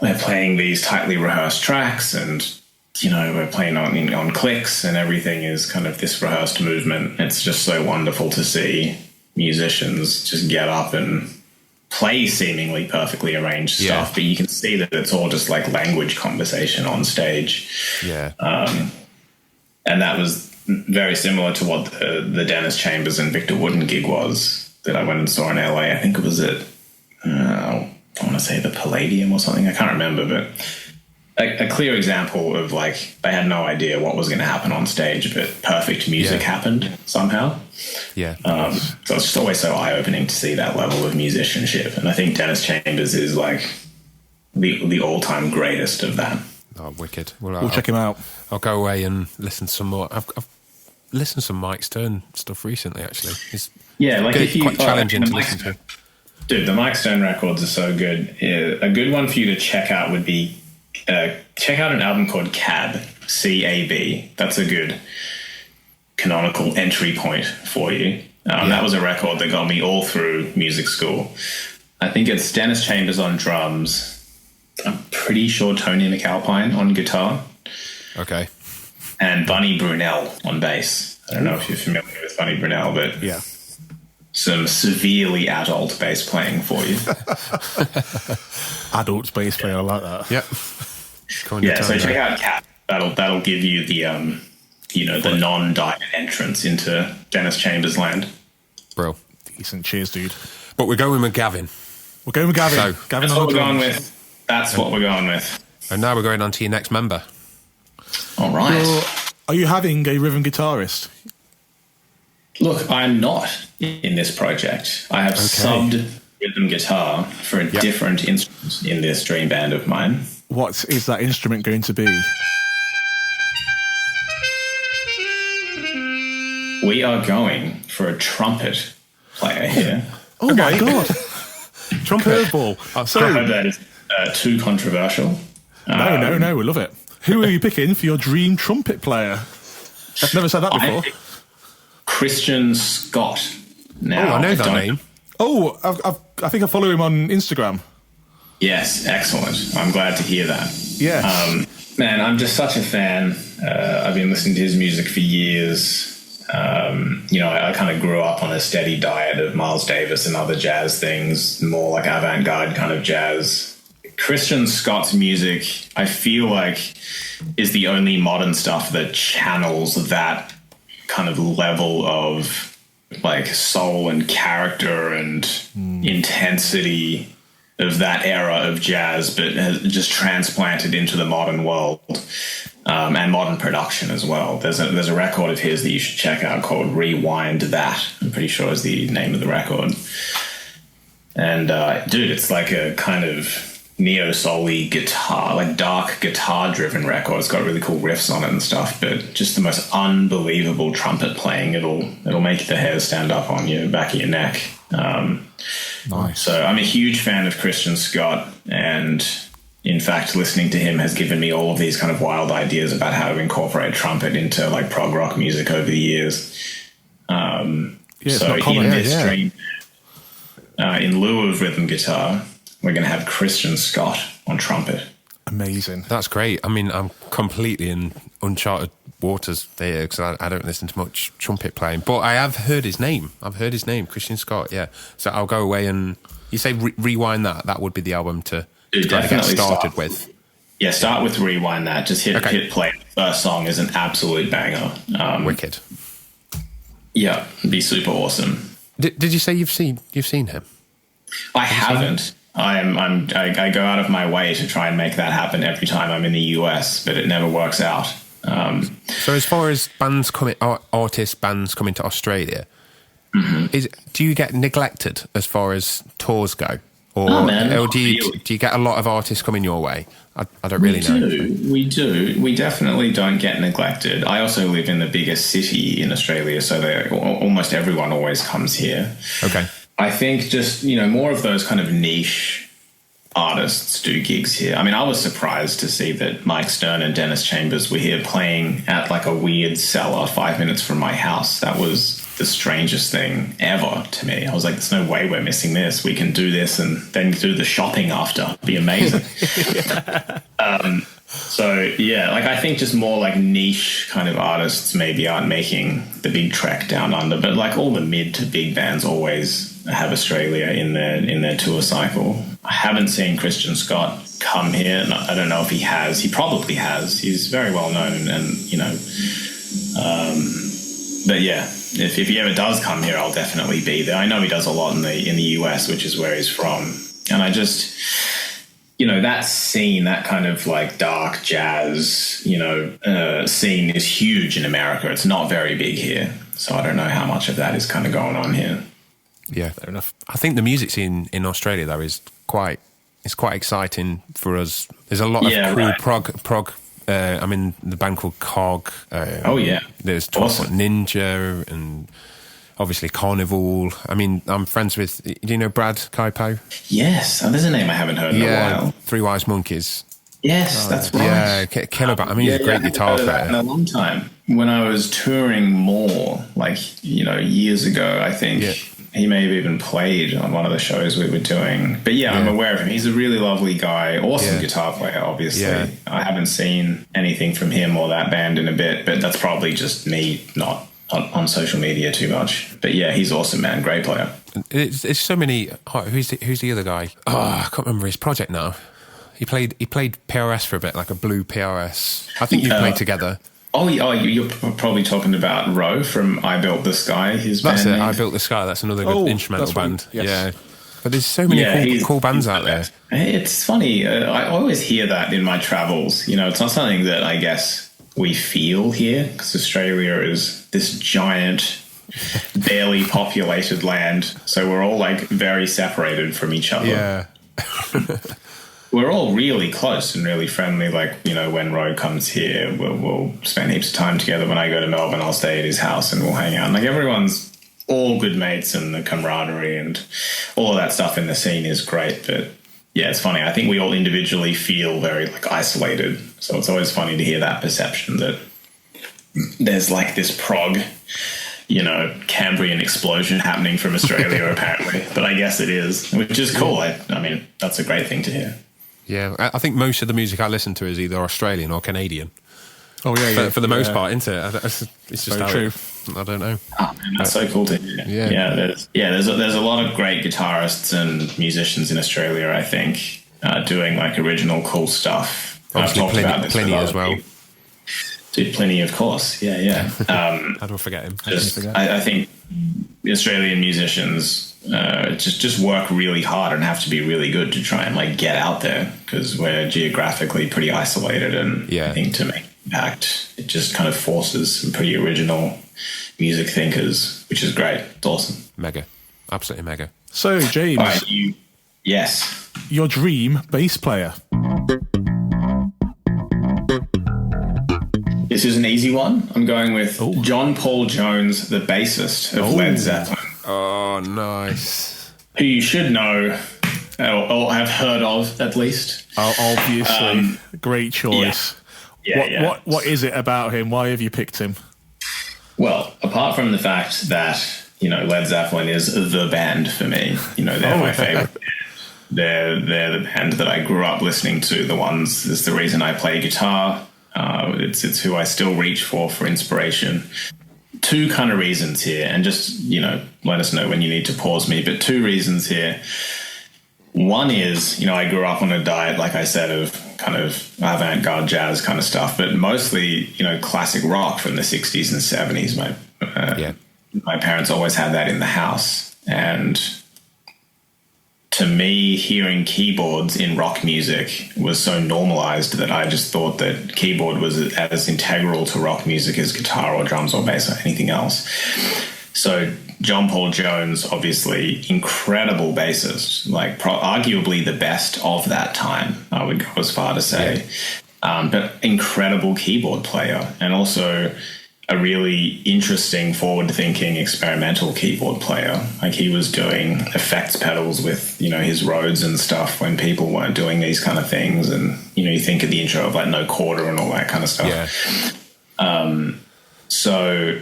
D: we're playing these tightly rehearsed tracks and, we're playing on clicks and everything is kind of this rehearsed movement. It's just so wonderful to see musicians just get up and play seemingly perfectly arranged stuff, but you can see that it's all just like language conversation on stage.
A: Yeah.
D: And that was very similar to what the Dennis Chambers and Victor Wooten gig was that I went and saw in LA. I think it was at, I want to say the Palladium or something. I can't remember, but a clear example of like they had no idea what was going to happen on stage, but perfect music happened somehow.
A: Yeah.
D: So it's just always so eye-opening to see that level of musicianship. And I think Dennis Chambers is like the all-time greatest of that.
A: Oh, wicked.
B: We'll check him out.
A: I'll go away and listen to some more. I've listened to some Mike Stern stuff recently, actually. It's quite challenging to listen to.
D: Dude, the Mike Stern records are so good. A good one for you to check out would be check out an album called Cab, C-A-B. That's a good canonical entry point for you. That was a record that got me all through music school. I think it's Dennis Chambers on drums. I'm pretty sure Tony McAlpine on guitar.
A: Okay.
D: And Bunny Brunel on bass. I don't know if you're familiar with Bunny Brunel, but some severely adult bass playing for you.
B: Adult bass player, I like that.
A: Yep.
D: So check out Cat. That'll give you the the non-diet entrance into Dennis Chambers land.
A: Bro.
B: Decent. Cheers, dude.
A: But we're going with Gavin.
B: We're going with Gavin.
A: So,
B: Gavin
D: that's what we're going with. That's what we're going with.
A: And now we're going on to your next member.
D: All right.
B: So, are you having a rhythm guitarist?
D: Look, I'm not in this project. I have subbed rhythm guitar for a different instrument in this dream band of mine.
B: What is that instrument going to be?
D: We are going for a trumpet player here.
B: Oh my God. Trumpet. Curveball.
D: I hope that is too controversial.
B: No, we love it. Who are you picking for your dream trumpet player? I've never said that before.
D: Christian Scott. Now,
A: I know that name.
B: Oh, I think I follow him on Instagram.
D: Yes, excellent. I'm glad to hear that.
B: Yes.
D: Man, I'm just such a fan. I've been listening to his music for years. I kind of grew up on a steady diet of Miles Davis and other jazz things, more like avant-garde kind of jazz. Christian Scott's music, I feel like, is the only modern stuff that channels that kind of level of like soul and character and intensity of that era of jazz, but has just transplanted into the modern world. And modern production as well. There's a record of his that you should check out called Rewind That. I'm pretty sure is the name of the record. And dude, it's like a kind of neo-soul-y guitar, like dark guitar-driven record. It's got really cool riffs on it and stuff, but just the most unbelievable trumpet playing. It'll make the hair stand up on your back of your neck.
B: Nice.
D: So I'm a huge fan of Christian Scott, and in fact, listening to him has given me all of these kind of wild ideas about how to incorporate trumpet into like prog rock music over the years. So in this stream, in lieu of rhythm guitar, we're going to have Christian Scott on trumpet.
B: Amazing.
A: That's great. I mean, I'm completely in uncharted waters there because I don't listen to much trumpet playing, but I have heard his name. Christian Scott, yeah. So I'll go away and you say Rewind That. That would be the album to get started with.
D: Yeah, start with Rewind That. Just hit play. The first song is an absolute banger.
A: Wicked.
D: Yeah, it'd be super awesome.
A: Did you say you've seen him?
D: I haven't. I go out of my way to try and make that happen every time I'm in the US, but it never works out.
A: So as far as bands coming to Australia, do you get neglected as far as tours go? Or do you get a lot of artists coming your way? I don't really know.
D: We do. We definitely don't get neglected. I also live in the biggest city in Australia, so almost everyone always comes here.
A: Okay.
D: I think just, more of those kind of niche artists do gigs here. I mean, I was surprised to see that Mike Stern and Dennis Chambers were here playing at like a weird cellar 5 minutes from my house. That was the strangest thing ever to me. I was like, there's no way we're missing this. We can do this and then do the shopping after. It'd be amazing. I think just more like niche kind of artists maybe aren't making the big trek down under, but like all the mid to big bands always have Australia in their tour cycle. I haven't seen Christian Scott come here. I don't know if he has. He probably has. He's very well known, but yeah, if he ever does come here, I'll definitely be there. I know he does a lot in the US, which is where he's from, and I just, that scene, that kind of like dark jazz, scene is huge in America. It's not very big here, so I don't know how much of that is kind of going on here.
A: Yeah, fair enough. I think the music scene in Australia though is quite exciting for us. There's a lot of cool prog. I'm in the band called Cog. There's awesome. Ninja and obviously Carnival. I mean, I'm friends with. Do you know Brad Kaipo?
D: Yes, there's a name I haven't heard in a while.
A: Three Wise Monkeys.
D: Yes, that's right.
A: Yeah, killer band. I mean, he's a great guitar player.
D: In a long time, when I was touring more, years ago, I think. Yeah. He may have even played on one of the shows we were doing. But I'm aware of him. He's a really lovely guy. Awesome guitar player, obviously. Yeah. I haven't seen anything from him or that band in a bit, but that's probably just me not on social media too much. But yeah, he's awesome, man. Great player.
A: It's so many... who's the other guy? I can't remember his project now. He played PRS for a bit, like a blue PRS. I think you played together.
D: You're probably talking about Roe from I Built the Sky. That's
A: it, I Built the Sky. That's another good instrumental band. Yes. Yeah. But there's so many cool bands out there.
D: It's funny. I always hear that in my travels. It's not something that I guess we feel here, because Australia is this giant, barely populated land. So we're all like very separated from each other.
A: Yeah.
D: We're all really close and really friendly. Like, when Roe comes here, we'll spend heaps of time together. When I go to Melbourne, I'll stay at his house and we'll hang out. And like, everyone's all good mates, and the camaraderie and all of that stuff in the scene is great. But yeah, it's funny. I think we all individually feel very like isolated. So it's always funny to hear that perception that there's like this prog, Cambrian explosion happening from Australia apparently. But I guess it is, which is cool. I mean, that's a great thing to hear.
A: Yeah, I think most of the music I listen to is either Australian or Canadian.
B: Oh yeah,
A: for the most part, isn't it? It's just
B: true.
A: I don't know.
D: Oh, man, that's so cool to hear. There's a lot of great guitarists and musicians in Australia, I think, doing like original cool stuff.
A: Obviously,
D: I've talked about this
A: Pliny as well.
D: Dude, Pliny, of course. Yeah.
A: How do I forget him?
D: I think the Australian musicians just work really hard and have to be really good to try and like get out there, because we're geographically pretty isolated, and I think to make impact, it just kind of forces some pretty original music thinkers, which is great. It's awesome.
A: Mega. Absolutely mega.
B: So, James.
D: Right, yes.
B: Your dream bass player.
D: This is an easy one. I'm going with John Paul Jones, the bassist of Led Zeppelin.
A: Oh, nice.
D: Who you should know, or have heard of at least.
B: Oh, obviously. Great choice.
D: Yeah.
B: What is it about him? Why have you picked him?
D: Well, apart from the fact that, Led Zeppelin is the band for me. They're my favorite band. They're the band that I grew up listening to. It's the reason I play guitar. It's who I still reach for inspiration. Two kind of reasons here, and just, let us know when you need to pause me, but two reasons here. One is, I grew up on a diet, like I said, of kind of avant-garde jazz kind of stuff, but mostly, classic rock from the 60s and 70s. My parents always had that in the house. And to me, hearing keyboards in rock music was so normalized that I just thought that keyboard was as integral to rock music as guitar or drums or bass or anything else. So John Paul Jones, obviously incredible bassist, like arguably the best of that time, I would go as far to say, but incredible keyboard player, and also a really interesting, forward-thinking, experimental keyboard player. Like, he was doing effects pedals with, you know, his Rhodes and stuff when people weren't doing these kind of things. And, you know, you think of the intro of like No Quarter and all that kind of stuff.
A: Yeah.
D: So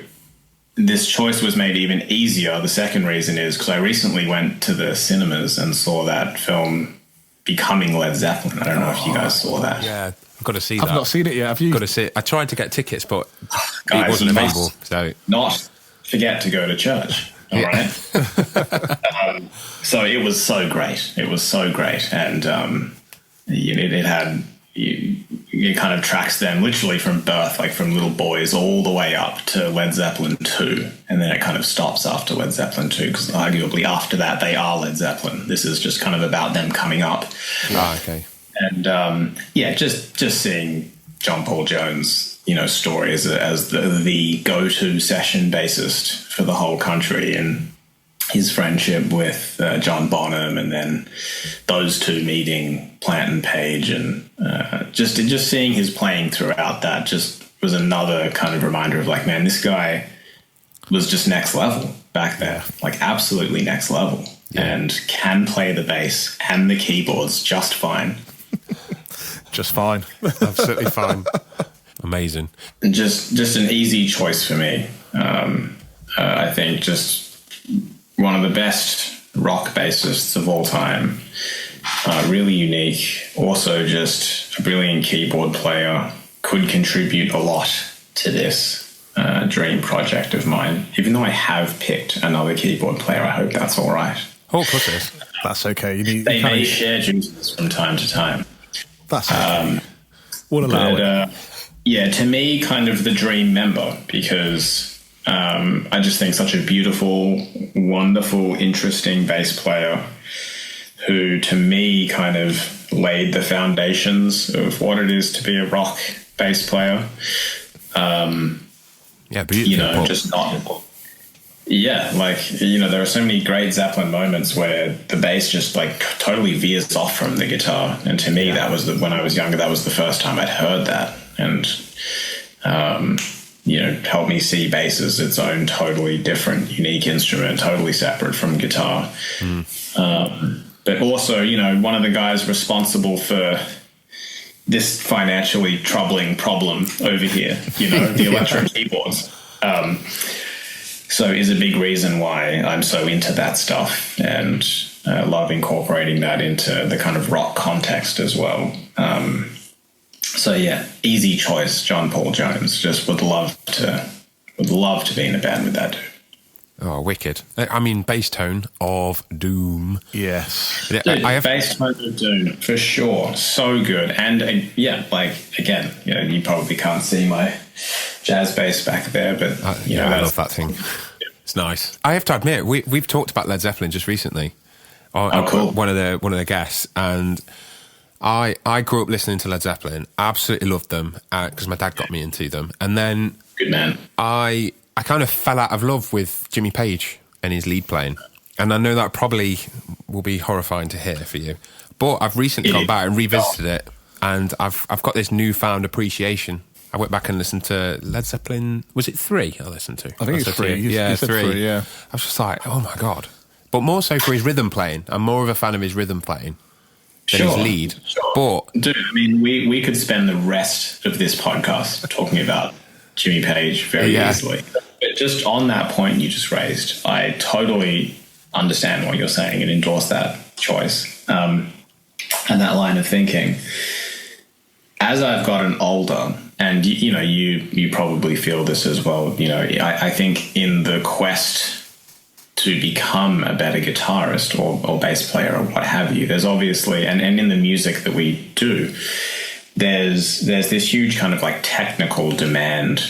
D: this choice was made even easier. The second reason is because I recently went to the cinemas and saw that film Becoming Led Zeppelin. I don't know if you guys saw that.
A: Yeah, I've got to see that.
B: I've not seen it yet. Have you?
A: Got to see it. I tried to get tickets, but
D: Guys,
A: it wasn't
D: you
A: available.
D: must
A: So
D: not forget to go to church. All right. So it was so great. It was so great, and it had. It kind of tracks them literally from birth, like from little boys all the way up to Led Zeppelin 2. And then it kind of stops after Led Zeppelin 2, because arguably after that they are Led Zeppelin. This is just kind of about them coming up.
A: okay.
D: And just seeing John Paul Jones, you know, story as the go-to session bassist for the whole country, and his friendship with John Bonham, and then those two meeting Plant and Page, and just seeing his playing throughout that just was another kind of reminder of like, man, this guy was just next level back there, like absolutely next level, and can play the bass and the keyboards just fine.
B: Just fine.
A: Absolutely fine. Amazing.
D: And just an easy choice for me. I think just one of the best rock bassists of all time. Really unique. Also just a brilliant keyboard player. Could contribute a lot to this dream project of mine. Even though I have picked another keyboard player, I hope that's all right.
A: Oh, of course it is.
B: That's okay.
D: They may share duties from time to time.
B: That's okay. We'll allow it.
D: Yeah, to me, kind of the dream member, because I just think such a beautiful, wonderful, interesting bass player who, to me, kind of laid the foundations of what it is to be a rock bass player.
A: Yeah, beautiful.
D: You know, just not... Yeah, like, you know, there are so many great Zeppelin moments where the bass just, like, totally veers off from the guitar. And to me, that was when I was younger, that was the first time I'd heard that. And, you know, helped me see bass as its own totally different, unique instrument, totally separate from guitar. But also, you know, one of the guys responsible for this financially troubling problem over here, you know, the electric keyboards. So is a big reason why I'm so into that stuff, and love incorporating that into the kind of rock context as well. So yeah, easy choice, John Paul Jones. Just would love to be in a band with that dude.
A: Oh, wicked. I mean, bass tone of doom.
B: Yes.
D: Dude, bass tone of doom, for sure. So good. And yeah, like, again, you know, you probably can't see my jazz bass back there, but you know,
A: I love that thing. It's nice. I have to admit, we've talked about Led Zeppelin just recently.
D: Cool.
A: One of the guests, and I grew up listening to Led Zeppelin. Absolutely loved them because my dad got me into them, and then
D: good man.
A: I kind of fell out of love with Jimmy Page and his lead playing, and I know that probably will be horrifying to hear for you, but I've recently gone back and revisited it, and I've got this newfound appreciation. I went back and listened to Led Zeppelin. Was it 3 I listened to?
B: I think it's 3.
A: Yeah,
B: you said 3. Yeah.
A: I was just like, oh my God. But more so for his rhythm playing. I'm more of a fan of his rhythm playing than his lead.
D: Sure.
A: But
D: dude, I mean, we could spend the rest of this podcast talking about Jimmy Page very easily. But just on that point you just raised, I totally understand what you're saying and endorse that choice and that line of thinking. As I've gotten older, and you know, you probably feel this as well, you know, I think in the quest to become a better guitarist or bass player or what have you, there's obviously, and in the music that we do, there's this huge kind of like technical demand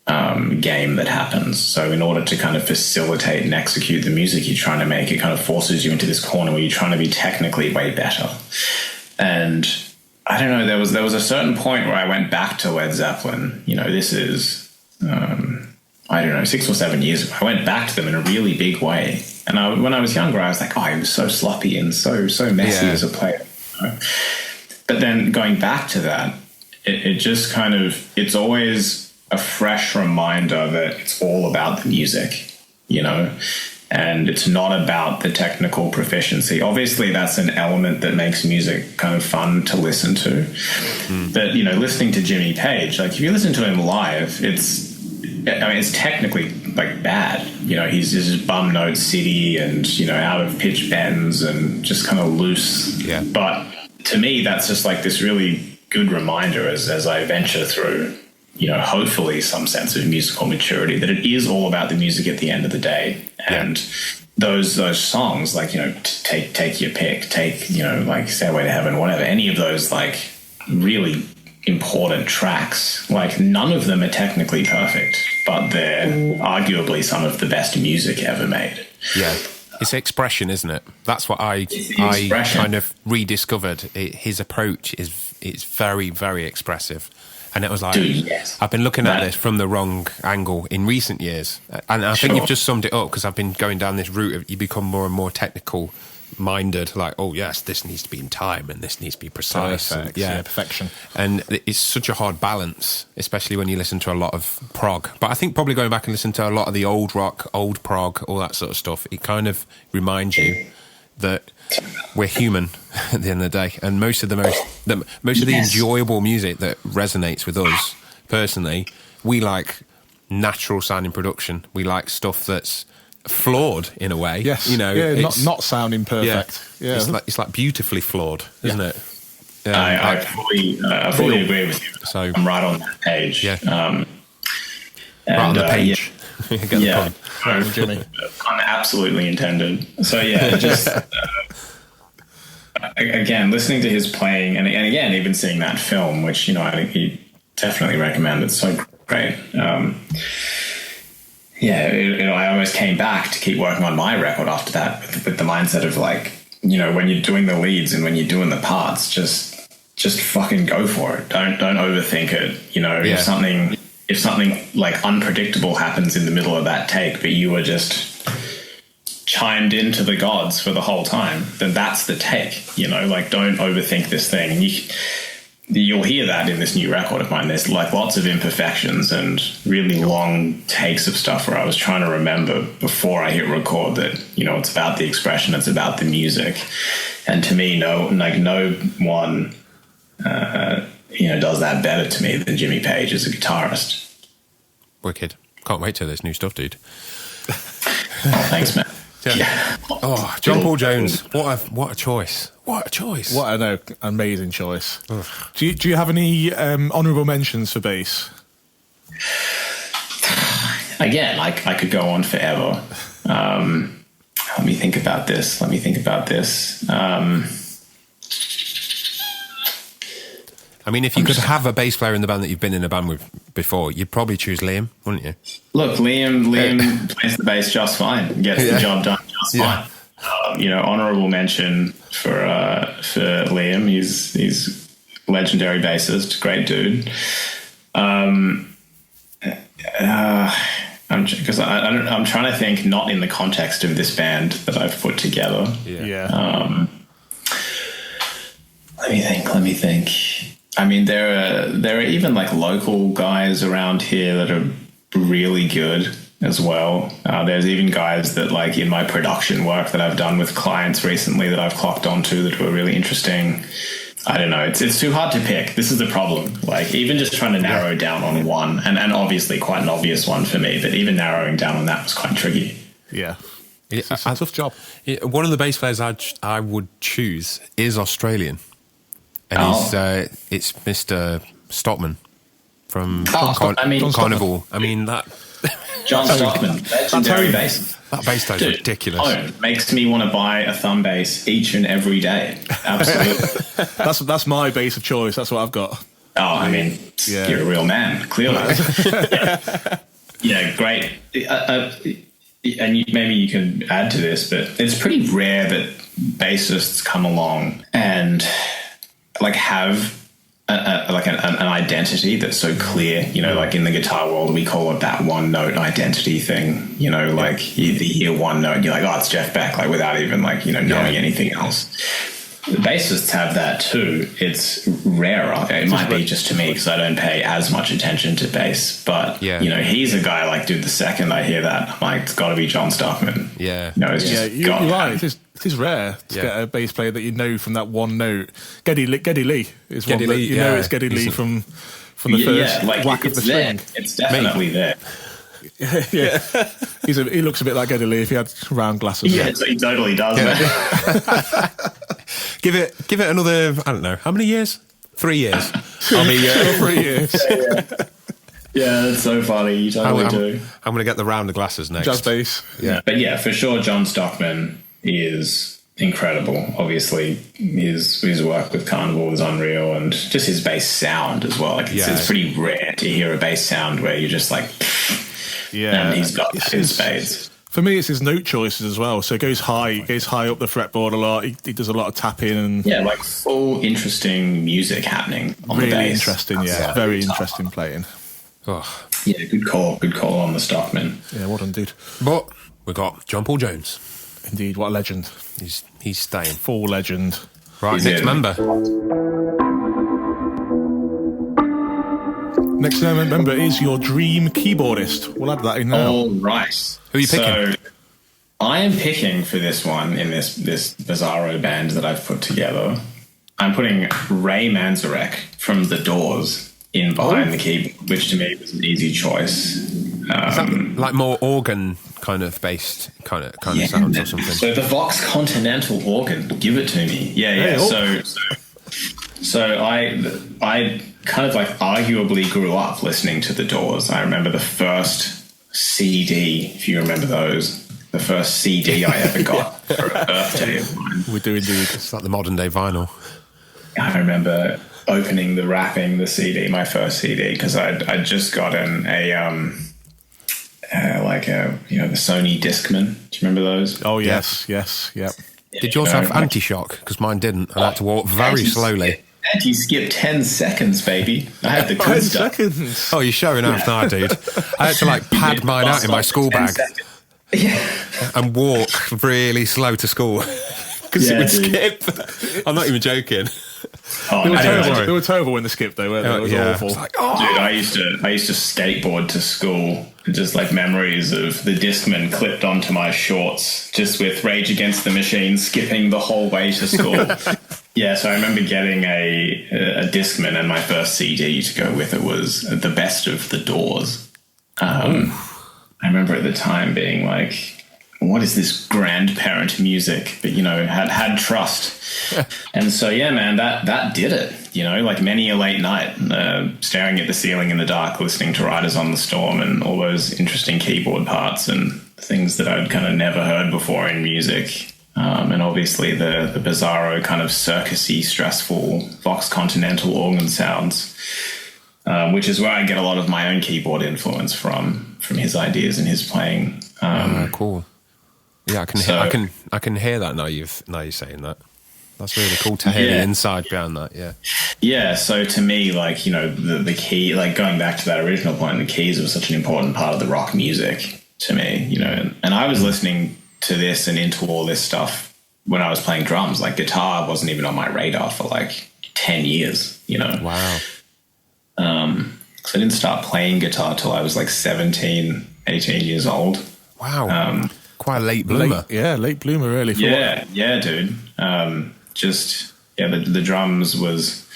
D: game that happens. So in order to kind of facilitate and execute the music you're trying to make, it kind of forces you into this corner where you're trying to be technically way better. And I don't know, there was a certain point where I went back to Led Zeppelin. This is, I don't know, 6 or 7 years ago. I went back to them in a really big way. And when I was younger, I was like, I was so sloppy and so messy as a player. But then going back to that, it just kind of, it's always a fresh reminder that it's all about the music, and it's not about the technical proficiency. Obviously, that's an element that makes music kind of fun to listen to. But, listening to Jimmy Page, like if you listen to him live, it's technically like bad. He's just bum note city and, out of pitch bends and just kind of loose.
A: Yeah.
D: But to me, that's just like this really good reminder as I venture through, hopefully some sense of musical maturity, that it is all about the music at the end of the day. And those songs, like, take your pick, like Stairway to Heaven, whatever, any of those like really important tracks, like none of them are technically perfect, but they're arguably some of the best music ever made.
A: Yeah. It's expression, isn't it? That's what I kind of rediscovered. His approach is very, very expressive. And it was like,
D: Dude, yes.
A: I've been looking at this from the wrong angle in recent years. And I think you've just summed it up, because I've been going down this route of you become more and more technical minded, like, oh yes, this needs to be in time and this needs to be precise.
B: Perfect.
A: And,
B: Perfection.
A: And it's such a hard balance, especially when you listen to a lot of prog. But I think probably going back and listening to a lot of the old rock, old prog, all that sort of stuff, it kind of reminds you that we're human at the end of the day, and most of the enjoyable music that resonates with us personally, we like natural sounding production. We like stuff that's flawed in a way.
B: Yes, not sounding perfect. Yeah.
A: It's like beautifully flawed, isn't it?
D: I fully agree with you.
A: So
D: I'm right on that page.
A: Yeah, right on the page. Get the point.
B: Jimmy.
D: Pun absolutely intended. So just again, listening to his playing, and again, even seeing that film, which I think he definitely recommend. It's so great. I almost came back to keep working on my record after that with the mindset of like, when you're doing the leads and when you're doing the parts, just fucking go for it. Don't overthink it. If something like unpredictable happens in the middle of that take, but you were just chimed into the gods for the whole time, then that's the take. Like, don't overthink this thing. And you'll hear that in this new record of mine. There's like lots of imperfections and really long takes of stuff where I was trying to remember before I hit record that, it's about the expression, it's about the music. And to me, no one, does that better to me than Jimmy Page as a guitarist.
A: Wicked. Can't wait till this new stuff, dude.
D: Oh, thanks, man.
A: Yeah. Oh, John Paul Jones. What a choice. What a choice.
B: What an amazing choice. Do you have any honourable mentions for bass?
D: Again, I could go on forever. Let me think about this.
A: I mean, if you could have a bass player in the band that you've been in a band with before, you'd probably choose Liam, wouldn't you?
D: Look, Liam plays the bass just fine, gets the job done just fine. Honourable mention for Liam. He's legendary bassist, great dude. I'm trying to think, not in the context of this band that I've put together. Let me think. I mean, there are even like local guys around here that are really good as well. There's even guys that, like, in my production work that I've done with clients recently that I've clocked onto that were really interesting. I don't know. It's too hard to pick. This is the problem. Like, even just trying to narrow down on one, and obviously quite an obvious one for me, but even narrowing down on that was quite tricky.
B: Yeah. It's a tough job.
A: One of the bass players I would choose is Australian. And it's Mr. Stockman from Carnival. I mean, that...
D: John Stockman, legendary bass.
A: That bass tone is ridiculous.
D: Makes me want to buy a thumb bass each and every day. Absolutely.
B: That's my bass of choice. That's what I've got.
D: Oh, I mean, you're a real man, clearly. Yeah, great. And maybe you can add to this, but it's pretty rare that bassists come along and like have an identity that's so clear. You know, like in the guitar world, we call it that one note identity thing. You know, like you hear one note and you're like, oh, it's Jeff Beck, like without even like, you know, knowing anything else. The bassists have that too. It's rarer. It might be just to me because I don't pay as much attention to bass. But, you know, he's a guy like, dude, the second I hear that, I'm like, it's got to be John Stockman.
A: Yeah.
D: You know, it's just
B: you're right. It is rare to get a bass player that you know from that one note. Geddy Lee is one that you know it's Geddy Lee from the first whack of the string.
D: It's definitely there.
B: Yeah. He looks a bit like Geddy Lee if he had round glasses.
D: Yeah, he totally does. Yeah.
A: Give it another, I don't know, how many years? 3 years.
B: I mean, 3 years.
D: Yeah, that's so funny. You totally do.
A: I'm going to get the round of glasses next.
B: Jazz bass.
A: Yeah.
D: But yeah, for sure, John Stockman is incredible. Obviously, his work with Carnival is unreal, and just his bass sound as well. Like it's pretty rare to hear a bass sound where you're just like, and he's got his spades.
B: For me, it's his note choices as well. So it goes high up the fretboard a lot. He does a lot of tapping and
D: like full interesting music happening on the bass.
B: Really interesting, very interesting playing.
A: Oh.
D: Yeah, good call on the Stockman.
B: Yeah, well done, dude.
A: But we got John Paul Jones.
B: Indeed, what a legend.
A: He's staying.
B: Full legend.
A: Right, next member.
B: Next member is your dream keyboardist. We'll add that in now.
D: All right.
A: Who are you picking?
D: So I am picking for this one in this bizarro band that I've put together. I'm putting Ray Manzarek from The Doors in behind the keyboard, which to me was an easy choice.
A: Is that like more organ kind of based kind of sounds or something?
D: So the Vox Continental organ, give it to me. Yeah. So I kind of like arguably grew up listening to The Doors. I remember the first CD, if you remember those, the first CD I ever got for a birthday of mine.
B: We do indeed.
A: It's like the modern day vinyl.
D: I remember opening the CD, my first CD, because I'd just gotten the Sony Discman. Do you remember those?
B: Oh yes, yep.
A: Did yours have anti-shock? Because mine didn't. I had to walk very slowly.
D: Anti-skip 10 seconds, baby. I had the good
B: 10
D: stuff.
B: seconds.
A: Oh, you're showing off now, dude. I had to like pad mine out in my school bag and walk really slow to school because it would skip. I'm not even joking.
B: They were terrible when they skipped though, weren't they? It was awful.
D: Like, dude, I used to skateboard to school. Just like memories of the Discman clipped onto my shorts, just with Rage Against the Machine skipping the whole way to school. So I remember getting a Discman, and my first CD to go with it was The Best of The Doors. I remember at the time being like, what is this grandparent music? But, had trust. And so, man, that did it. Like many a late night, staring at the ceiling in the dark, listening to Riders on the Storm and all those interesting keyboard parts and things that I'd kind of never heard before in music. And obviously the bizarro kind of circusy, stressful Vox Continental organ sounds, which is where I get a lot of my own keyboard influence from his ideas and his playing.
A: Cool. Yeah, I can hear that now. You're saying that. That's really cool to hear the inside behind that. Yeah. Yeah.
D: So to me, like the key, like going back to that original point, the keys were such an important part of the rock music to me. And I was listening to this and into all this stuff when I was playing drums. Like guitar wasn't even on my radar for like 10 years.
A: Wow.
D: So I didn't start playing guitar till I was like 17, 18 years old.
A: Wow. Quite a late bloomer.
B: Late bloomer, really.
D: Yeah, dude. The drums was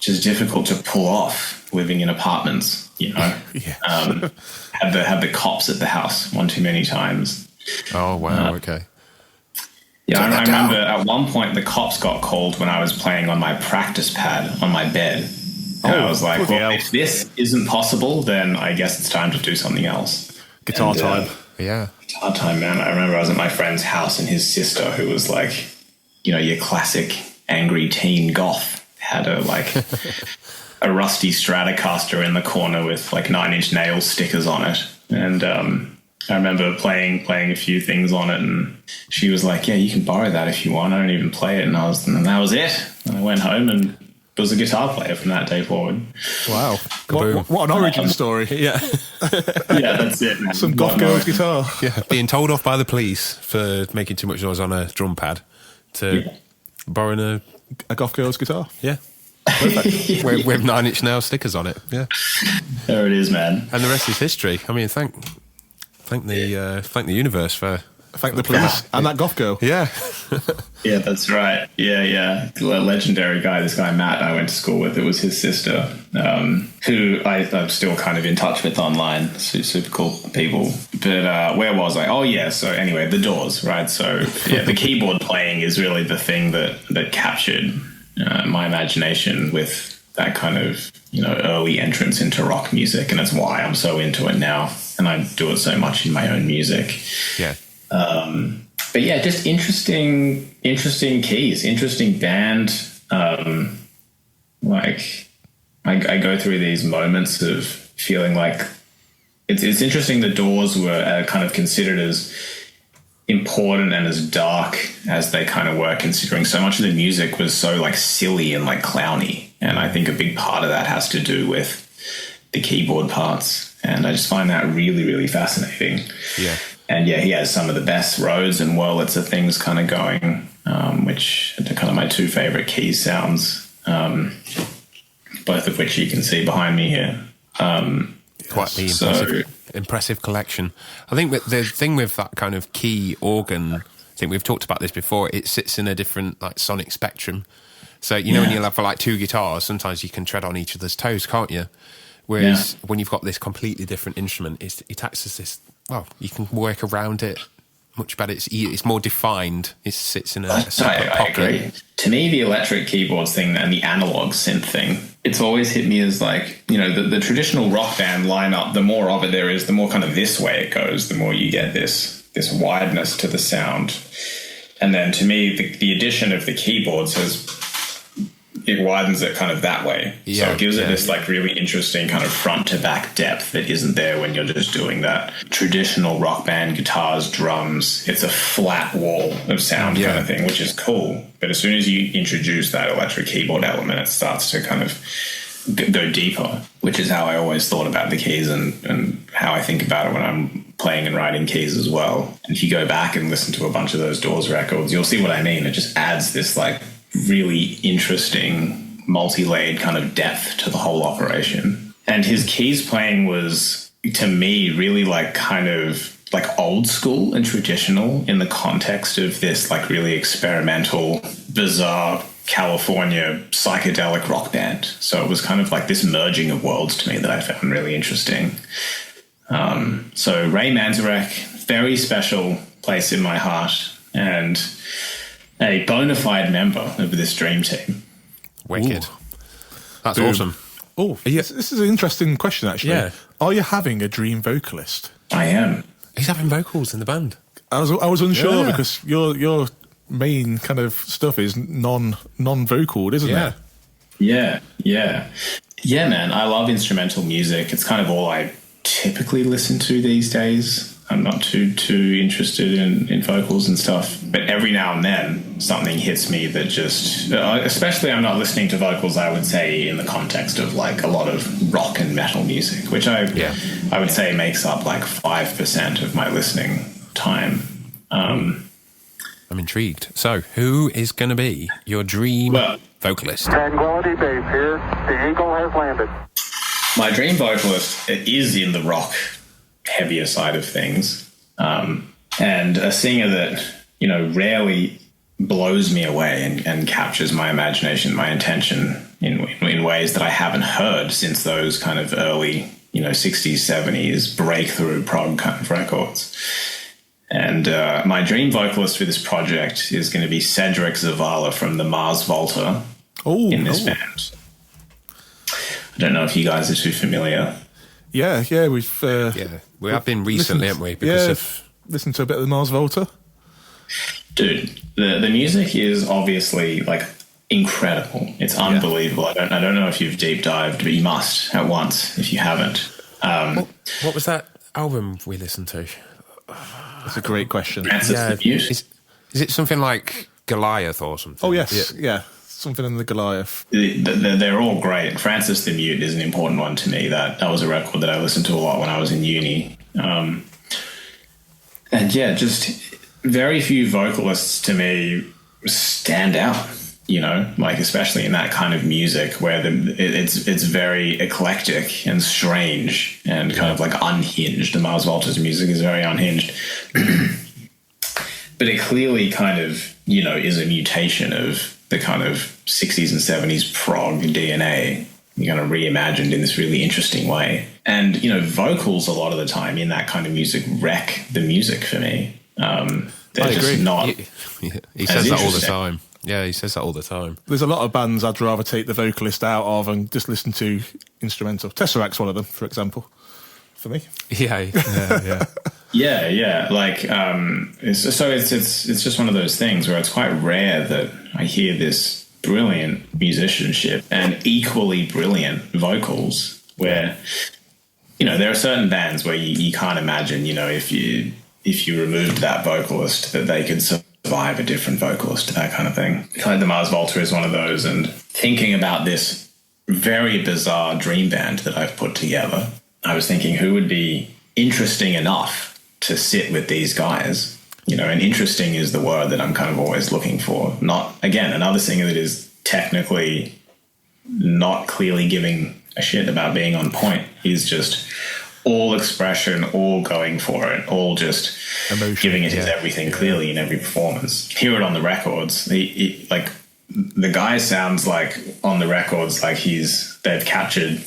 D: just difficult to pull off living in apartments, had the cops at the house one too many times.
A: Oh, wow. Okay.
D: Yeah, I remember at one point the cops got called when I was playing on my practice pad on my bed. And I was like, well, if this isn't possible, then I guess it's time to do something else.
B: Guitar time.
D: Guitar time, man. I remember I was at my friend's house and his sister, who was like, your classic angry teen goth, had a a rusty Stratocaster in the corner with like 9 Inch Nails stickers on it. And I remember playing a few things on it, and she was like, yeah, you can borrow that if you want. I don't even play it. And that was it. And I went home and was a guitar player from that day forward.
B: Wow. What an origin story.
A: Yeah.
D: Yeah, that's it, man.
B: Some goth girl's guitar.
A: Yeah, being told off by the police for making too much noise on a drum pad to borrowing
B: A goth girl's guitar.
A: Yeah. Perfect. with 9 Inch Nail stickers on it. Yeah.
D: There it is, man.
A: And the rest is history. I mean, thank the universe for...
B: Thank the police and that goth girl.
A: Yeah.
D: Yeah, that's right. Yeah. A legendary guy, this guy Matt I went to school with, it was his sister, who I'm still kind of in touch with online. Super cool people. But where was I? Oh, yeah. So anyway, the Doors, right? So yeah, the keyboard playing is really the thing that captured my imagination with that kind of, early entrance into rock music. And that's why I'm so into it now. And I do it so much in my own music.
A: Yeah.
D: But yeah, just interesting keys, interesting band. Like I go through these moments of feeling like it's interesting. The Doors were kind of considered as important and as dark as they kind of were, considering so much of the music was so like silly and like clowny. And I think a big part of that has to do with the keyboard parts. And I just find that really, really fascinating. Yeah. And yeah, he has some of the best Rhodes and Wurlitzer things kind of going, which are kind of my 2 favorite key sounds, both of which you can see behind me here.
A: Quite the impressive collection. I think that the thing with that kind of key organ, I think we've talked about this before, it sits in a different like sonic spectrum. So, when you'll have like 2 guitars, sometimes you can tread on each other's toes, can't you? Whereas when you've got this completely different instrument, it acts as this, you can work around it much better. It's more defined. It sits in a separate pocket.
D: I agree. To me, the electric keyboards thing and the analog synth thing, it's always hit me as like, the traditional rock band lineup, the more of it there is, the more kind of this way it goes, the more you get this wideness to the sound. And then to me, the addition of the keyboards it widens it kind of that way. So it gives it this like really interesting kind of front to back depth that isn't there when you're just doing that traditional rock band guitars, drums. It's a flat wall of sound kind of thing, which is cool. But as soon as you introduce that electric keyboard element, it starts to kind of go deeper, which is how I always thought about the keys and how I think about it when I'm playing and writing keys as well. And if you go back and listen to a bunch of those Doors records, you'll see what I mean. It just adds this like really interesting multi-layered kind of depth to the whole operation. And his keys playing was, to me, really like kind of like old school and traditional in the context of this like really experimental, bizarre California psychedelic rock band. So it was kind of like this merging of worlds to me that I found really interesting. So Ray Manzarek, very special place in my heart, and a bona fide member of this dream team.
A: Wicked. That's awesome.
B: Oh, this is an interesting question, actually.
A: Yeah.
B: Are you having a dream vocalist?
D: I am.
A: He's having vocals in the band.
B: I was unsure because your main kind of stuff is non-vocal, isn't it?
D: Yeah, man. I love instrumental music. It's kind of all I typically listen to these days. I'm not too interested in vocals and stuff, but every now and then something hits me that just, especially I'm not listening to vocals, I would say, in the context of like a lot of rock and metal music, which I would say makes up like 5% of my listening time. I'm
A: intrigued. So who is going to be your dream vocalist?
F: Tranquility Base here. The Eagle has landed.
D: My dream vocalist is in the rock heavier side of things, and a singer that rarely blows me away and captures my imagination, my intention in ways that I haven't heard since those kind of early 60s 70s breakthrough prog kind of records. And my dream vocalist for this project is going to be Cedric Zavala from the Mars Volta in this band. I don't know if you guys are too familiar.
B: Yeah, we've...
A: we have been recently, haven't we? Because
B: listened to a bit of the Mars Volta.
D: Dude, the music is obviously, like, incredible. It's unbelievable. I don't know if you've deep dived, but you must at once if you haven't.
A: What was that album we listened to?
B: That's a great question.
D: Francis the Mute.
A: Is it something like Goliath or something?
B: Oh, yes. Yeah. Something in the Goliath.
D: They're all great. Francis the Mute is an important one to me. That was a record that I listened to a lot when I was in uni. And yeah, just very few vocalists to me stand out, you know, like especially in that kind of music where it's very eclectic and strange and kind of like unhinged. The Mars Volta's music is very unhinged. But it clearly kind of, you know, is a mutation of the kind of 60s and 70s prog DNA, kind of reimagined in this really interesting way. And, you know, vocals a lot of the time in that kind of music wreck the music for me. They're just not.
A: He says that all the time. Yeah, he says that all the time.
B: There's a lot of bands I'd rather take the vocalist out of and just listen to instrumental. Tesseract's one of them, for example, for me.
A: Yeah.
D: Yeah. Like, it's just one of those things where it's quite rare that I hear this brilliant musicianship and equally brilliant vocals where, you know, there are certain bands where you can't imagine, you know, if you removed that vocalist that they could survive a different vocalist, that kind of thing. Like the Mars Volta is one of those. And thinking about this very bizarre dream band that I've put together, I was thinking who would be interesting enough to sit with these guys, you know, and interesting is the word that I'm kind of always looking for. Not, again, another singer that is technically not clearly giving a shit about being on point. He's just all expression, all going for it, all just emotion, giving it his everything clearly in every performance. Hear it on the records. He, like, the guy sounds like on the records like they've captured,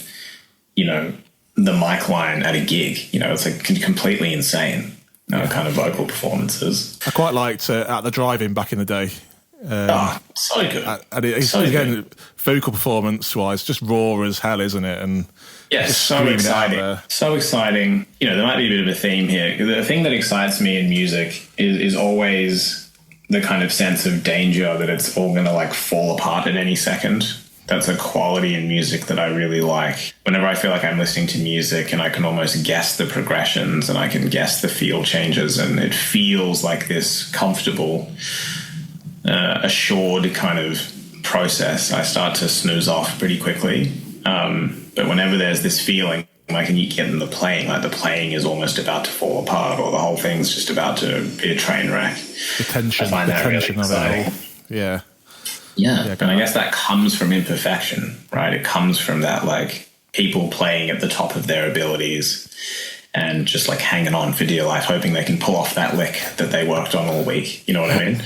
D: you know, the mic line at a gig. You know, it's like completely insane kind of vocal performances.
B: I quite liked At the Drive-In back in the day.
D: So good.
B: And it's so again, good. Vocal performance-wise, just raw as hell, isn't it? And
D: yes, so exciting. So exciting. You know, there might be a bit of a theme here. The thing that excites me in music is always the kind of sense of danger that it's all going to like fall apart at any second. That's a quality in music that I really like. Whenever I feel like I'm listening to music and I can almost guess the progressions and I can guess the feel changes and it feels like this comfortable, assured kind of process, I start to snooze off pretty quickly. But whenever there's this feeling, like, and you get in the playing is almost about to fall apart or the whole thing's just about to be a train wreck.
B: The tension,
D: I find that really
B: of it all. Yeah.
D: Yeah, and I guess that comes from imperfection, right? It comes from that, like, people playing at the top of their abilities and just, like, hanging on for dear life, hoping they can pull off that lick that they worked on all week. You know what I mean?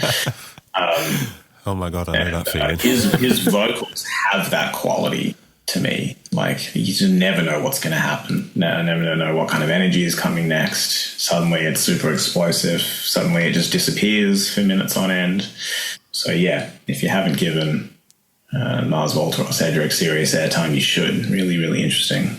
A: Oh, my God, I know that feeling.
D: His vocals have that quality to me. Like, you just never know what's going to happen. I never know what kind of energy is coming next. Suddenly it's super explosive. Suddenly it just disappears for minutes on end. So, yeah, if you haven't given Mars Volta or Cedric serious airtime, you should. Really, really interesting.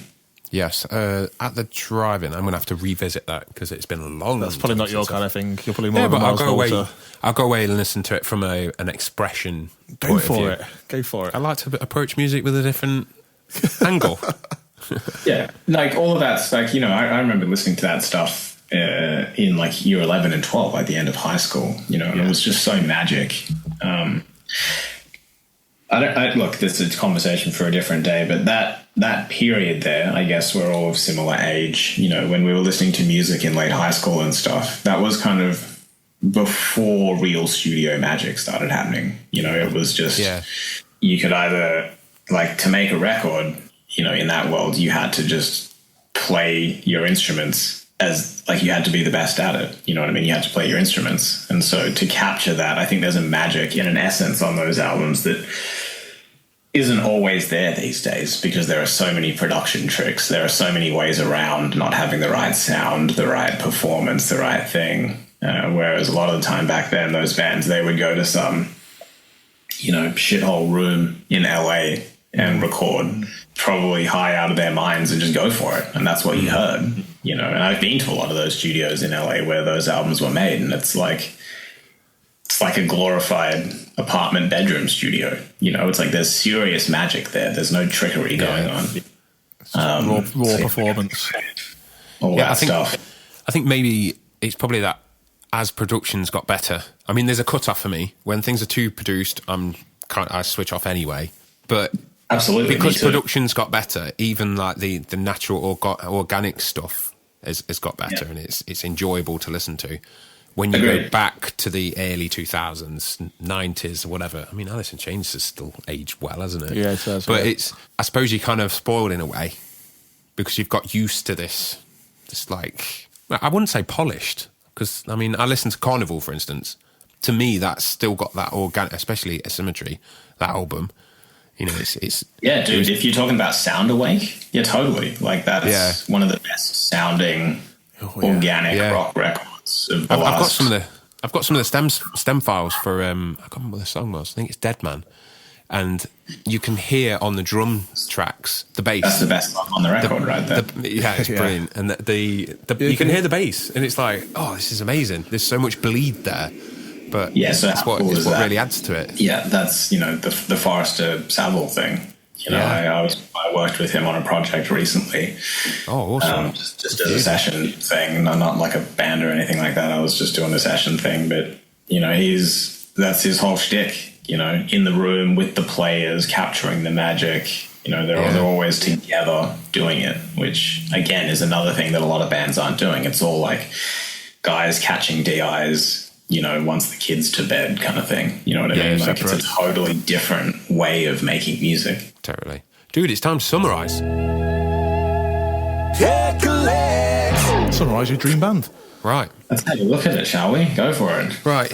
A: Yes. At the Drive-In, I'm going to have to revisit that because it's been a long time.
B: That's probably not your kind of thing. You're probably more
A: yeah,
B: of a
A: but
B: Mars Volta.
A: I'll go away and listen to it from an expression point of view.
B: Go for it.
A: I like to approach music with a different angle.
D: Yeah, like all of that's like, you know, I remember listening to that stuff in like year 11 and 12 at the end of high school, you know, and it was just so magic. Look, this is a conversation for a different day, but that period there, I guess we're all of similar age, you know, when we were listening to music in late high school and stuff, that was kind of before real studio magic started happening. You know, it was just, you could either, like, to make a record, you know, in that world, you had to just play your instruments as, like, you had to be the best at it. You know what I mean? You had to play your instruments. And so to capture that, I think there's a magic and an essence on those albums that isn't always there these days because there are so many production tricks. There are so many ways around not having the right sound, the right performance, the right thing. Whereas a lot of the time back then, those bands, they would go to some, you know, shithole room in LA and record probably high out of their minds and just go for it. And that's what you heard, you know. And I've been to a lot of those studios in LA where those albums were made, and it's like it's like a glorified apartment bedroom studio. You know, it's like there's serious magic there. There's no trickery going on.
B: Raw performance.
D: All that stuff.
A: I think maybe it's probably that as productions got better. I mean, there's a cut-off for me. When things are too produced, I switch off anyway. But
D: absolutely,
A: because productions got better, even like the natural organic stuff has got better, and it's enjoyable to listen to. When you go back to the early 2000s, 90s, or whatever, I mean, Alice in Chains has still aged well, hasn't it?
B: Yeah, it has.
A: But I suppose you're kind of spoiled in a way because you've got used to this like, I wouldn't say polished, because, I mean, I listen to Carnival, for instance. To me, that's still got that organic, especially Asymmetry, that album. You know, it's
D: yeah, dude. If you're talking about Sound Awake, yeah, totally. Like that's one of the best sounding organic rock records. I've
A: got some of the stem files for I can't remember what the song was. I think it's Dead Man, and you can hear on the drum tracks the bass.
D: That's the best song on the record, right there.
A: It's brilliant, and you can hear the bass, and it's like, oh, this is amazing. There's so much bleed there, but so it's what really adds to it.
D: Yeah, that's the Forrester Saville thing. I worked with him on a project recently.
A: Oh, awesome!
D: Just as a session thing, not like a band or anything like that. I was just doing a session thing, but that's his whole shtick. In the room with the players, capturing the magic. They're always together doing it, which again is another thing that a lot of bands aren't doing. It's all like guys catching DIs. Once the kid's to bed kind of thing. You know what I mean? Like
A: separate.
D: It's a totally different way of making music.
A: Totally. Dude, it's time to summarise.
B: Summarise your dream band.
A: Right.
D: Let's have a look at it, shall we? Go for it.
A: Right.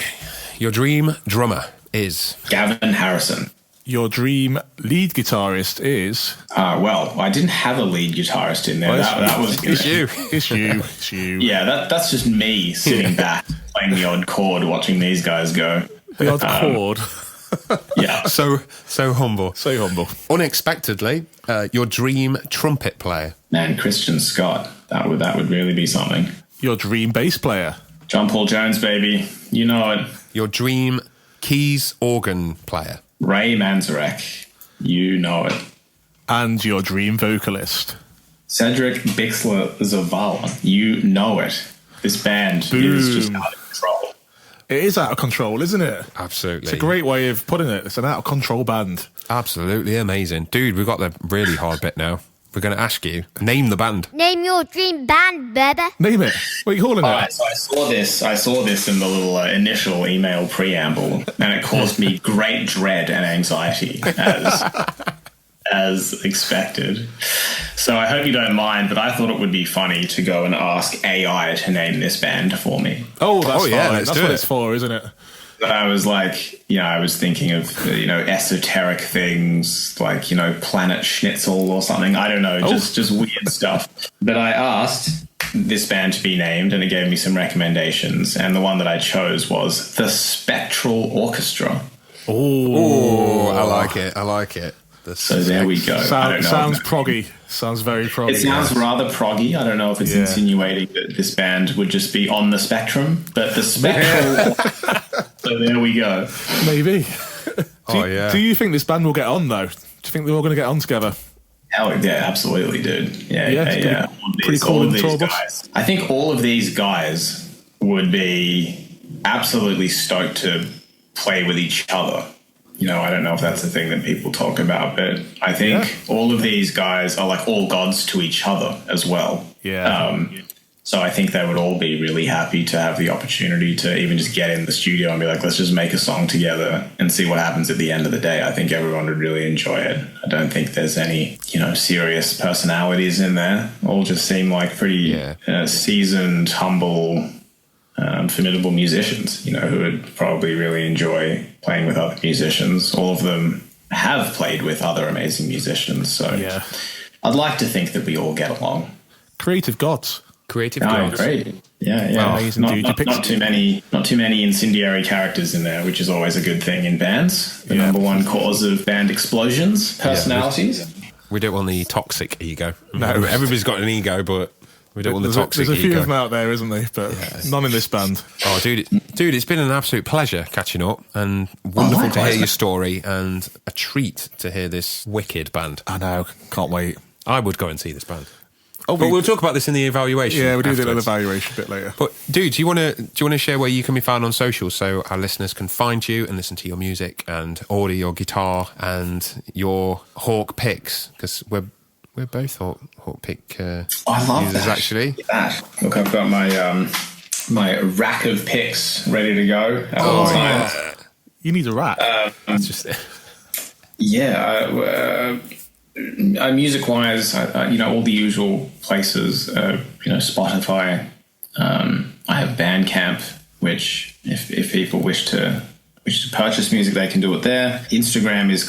A: Your dream drummer is?
D: Gavin Harrison.
B: Your dream lead guitarist is?
D: Well, I didn't have a lead guitarist in there. That was
A: It's you.
B: It's you.
D: Yeah, that's just me sitting back, playing the odd chord, watching these guys go.
B: The odd chord.
D: Yeah.
A: So humble.
B: So humble.
A: Unexpectedly, your dream trumpet player.
D: Man, Christian Scott. That would really be something.
B: Your dream bass player.
D: John Paul Jones, baby. You know it.
A: Your dream keys organ player.
D: Ray Manzarek. You know it.
B: And your dream vocalist.
D: Cedric Bixler Zavala. You know it. This band is just out of control.
B: It is out of control, isn't it?
A: Absolutely.
B: It's a great way of putting it. It's an out of control band.
A: Absolutely amazing. Dude, we've got the really hard bit now. We're going to ask you, name the band.
E: Name your dream band, baby.
B: Name it. What are you calling it?
D: All right, so I saw this in the little initial email preamble, and it caused me great dread and anxiety, as expected. So I hope you don't mind, but I thought it would be funny to go and ask AI to name this band for me.
B: Oh, that's fine.
A: let's
B: That's
A: do
B: what
A: it.
B: it's for, isn't it?
D: I was like, I was thinking of, esoteric things like, Planet Schnitzel or something. I don't know, just weird stuff. But I asked this band to be named, and it gave me some recommendations. And the one that I chose was The Spectral Orchestra.
B: Oh,
A: I like it.
D: So there we go.
B: Sounds proggy. Sounds very proggy.
D: It sounds rather proggy. I don't know if it's insinuating that this band would just be on the spectrum, but the spectral. So there we go.
B: Maybe.
A: Yeah.
B: Do you think this band will get on, though? Do you think they're all going to get on together?
D: Hell yeah, absolutely, dude. Yeah.
B: Pretty cool in the tour bus.
D: Guys. I think all of these guys would be absolutely stoked to play with each other. I don't know if that's the thing that people talk about, but I think all of these guys are like all gods to each other as well.
B: Yeah.
D: So I think they would all be really happy to have the opportunity to even just get in the studio and be like, let's just make a song together and see what happens at the end of the day. I think everyone would really enjoy it. I don't think there's any, serious personalities in there. All just seem like pretty seasoned, humble, formidable musicians, who would probably really enjoy playing with other musicians. All of them have played with other amazing musicians. So I'd like to think that we all get along.
B: Creative gods.
A: Creative
D: Oh,
A: gods.
D: great. Yeah.
B: Amazing, dude.
D: Not too many incendiary characters in there, which is always a good thing in bands. The number one cause of band explosions, personalities.
A: We don't want the toxic ego. No, everybody's got an ego, but We don't want the toxic
B: There's a few
A: ego.
B: of them out there, isn't there? But none in this band.
A: Oh, dude, it's been an absolute pleasure catching up, and wonderful to hear your story, and a treat to hear this wicked band.
B: I know. Can't wait.
A: I would go and see this band. But we'll talk about this in the evaluation.
B: Yeah, we'll do the
A: afterwards.
B: evaluation a bit later.
A: But dude, do you want to share where you can be found on social so our listeners can find you and listen to your music and order your guitar and your Hawk picks? Because we're both Hawk pick
D: I love
A: users,
D: that.
A: actually.
D: Look, I've got my rack of picks ready to go at all times.
B: You need a rack.
A: It's just
D: Music-wise, all the usual places. Spotify. I have Bandcamp, which if people wish to purchase music, they can do it there. Instagram is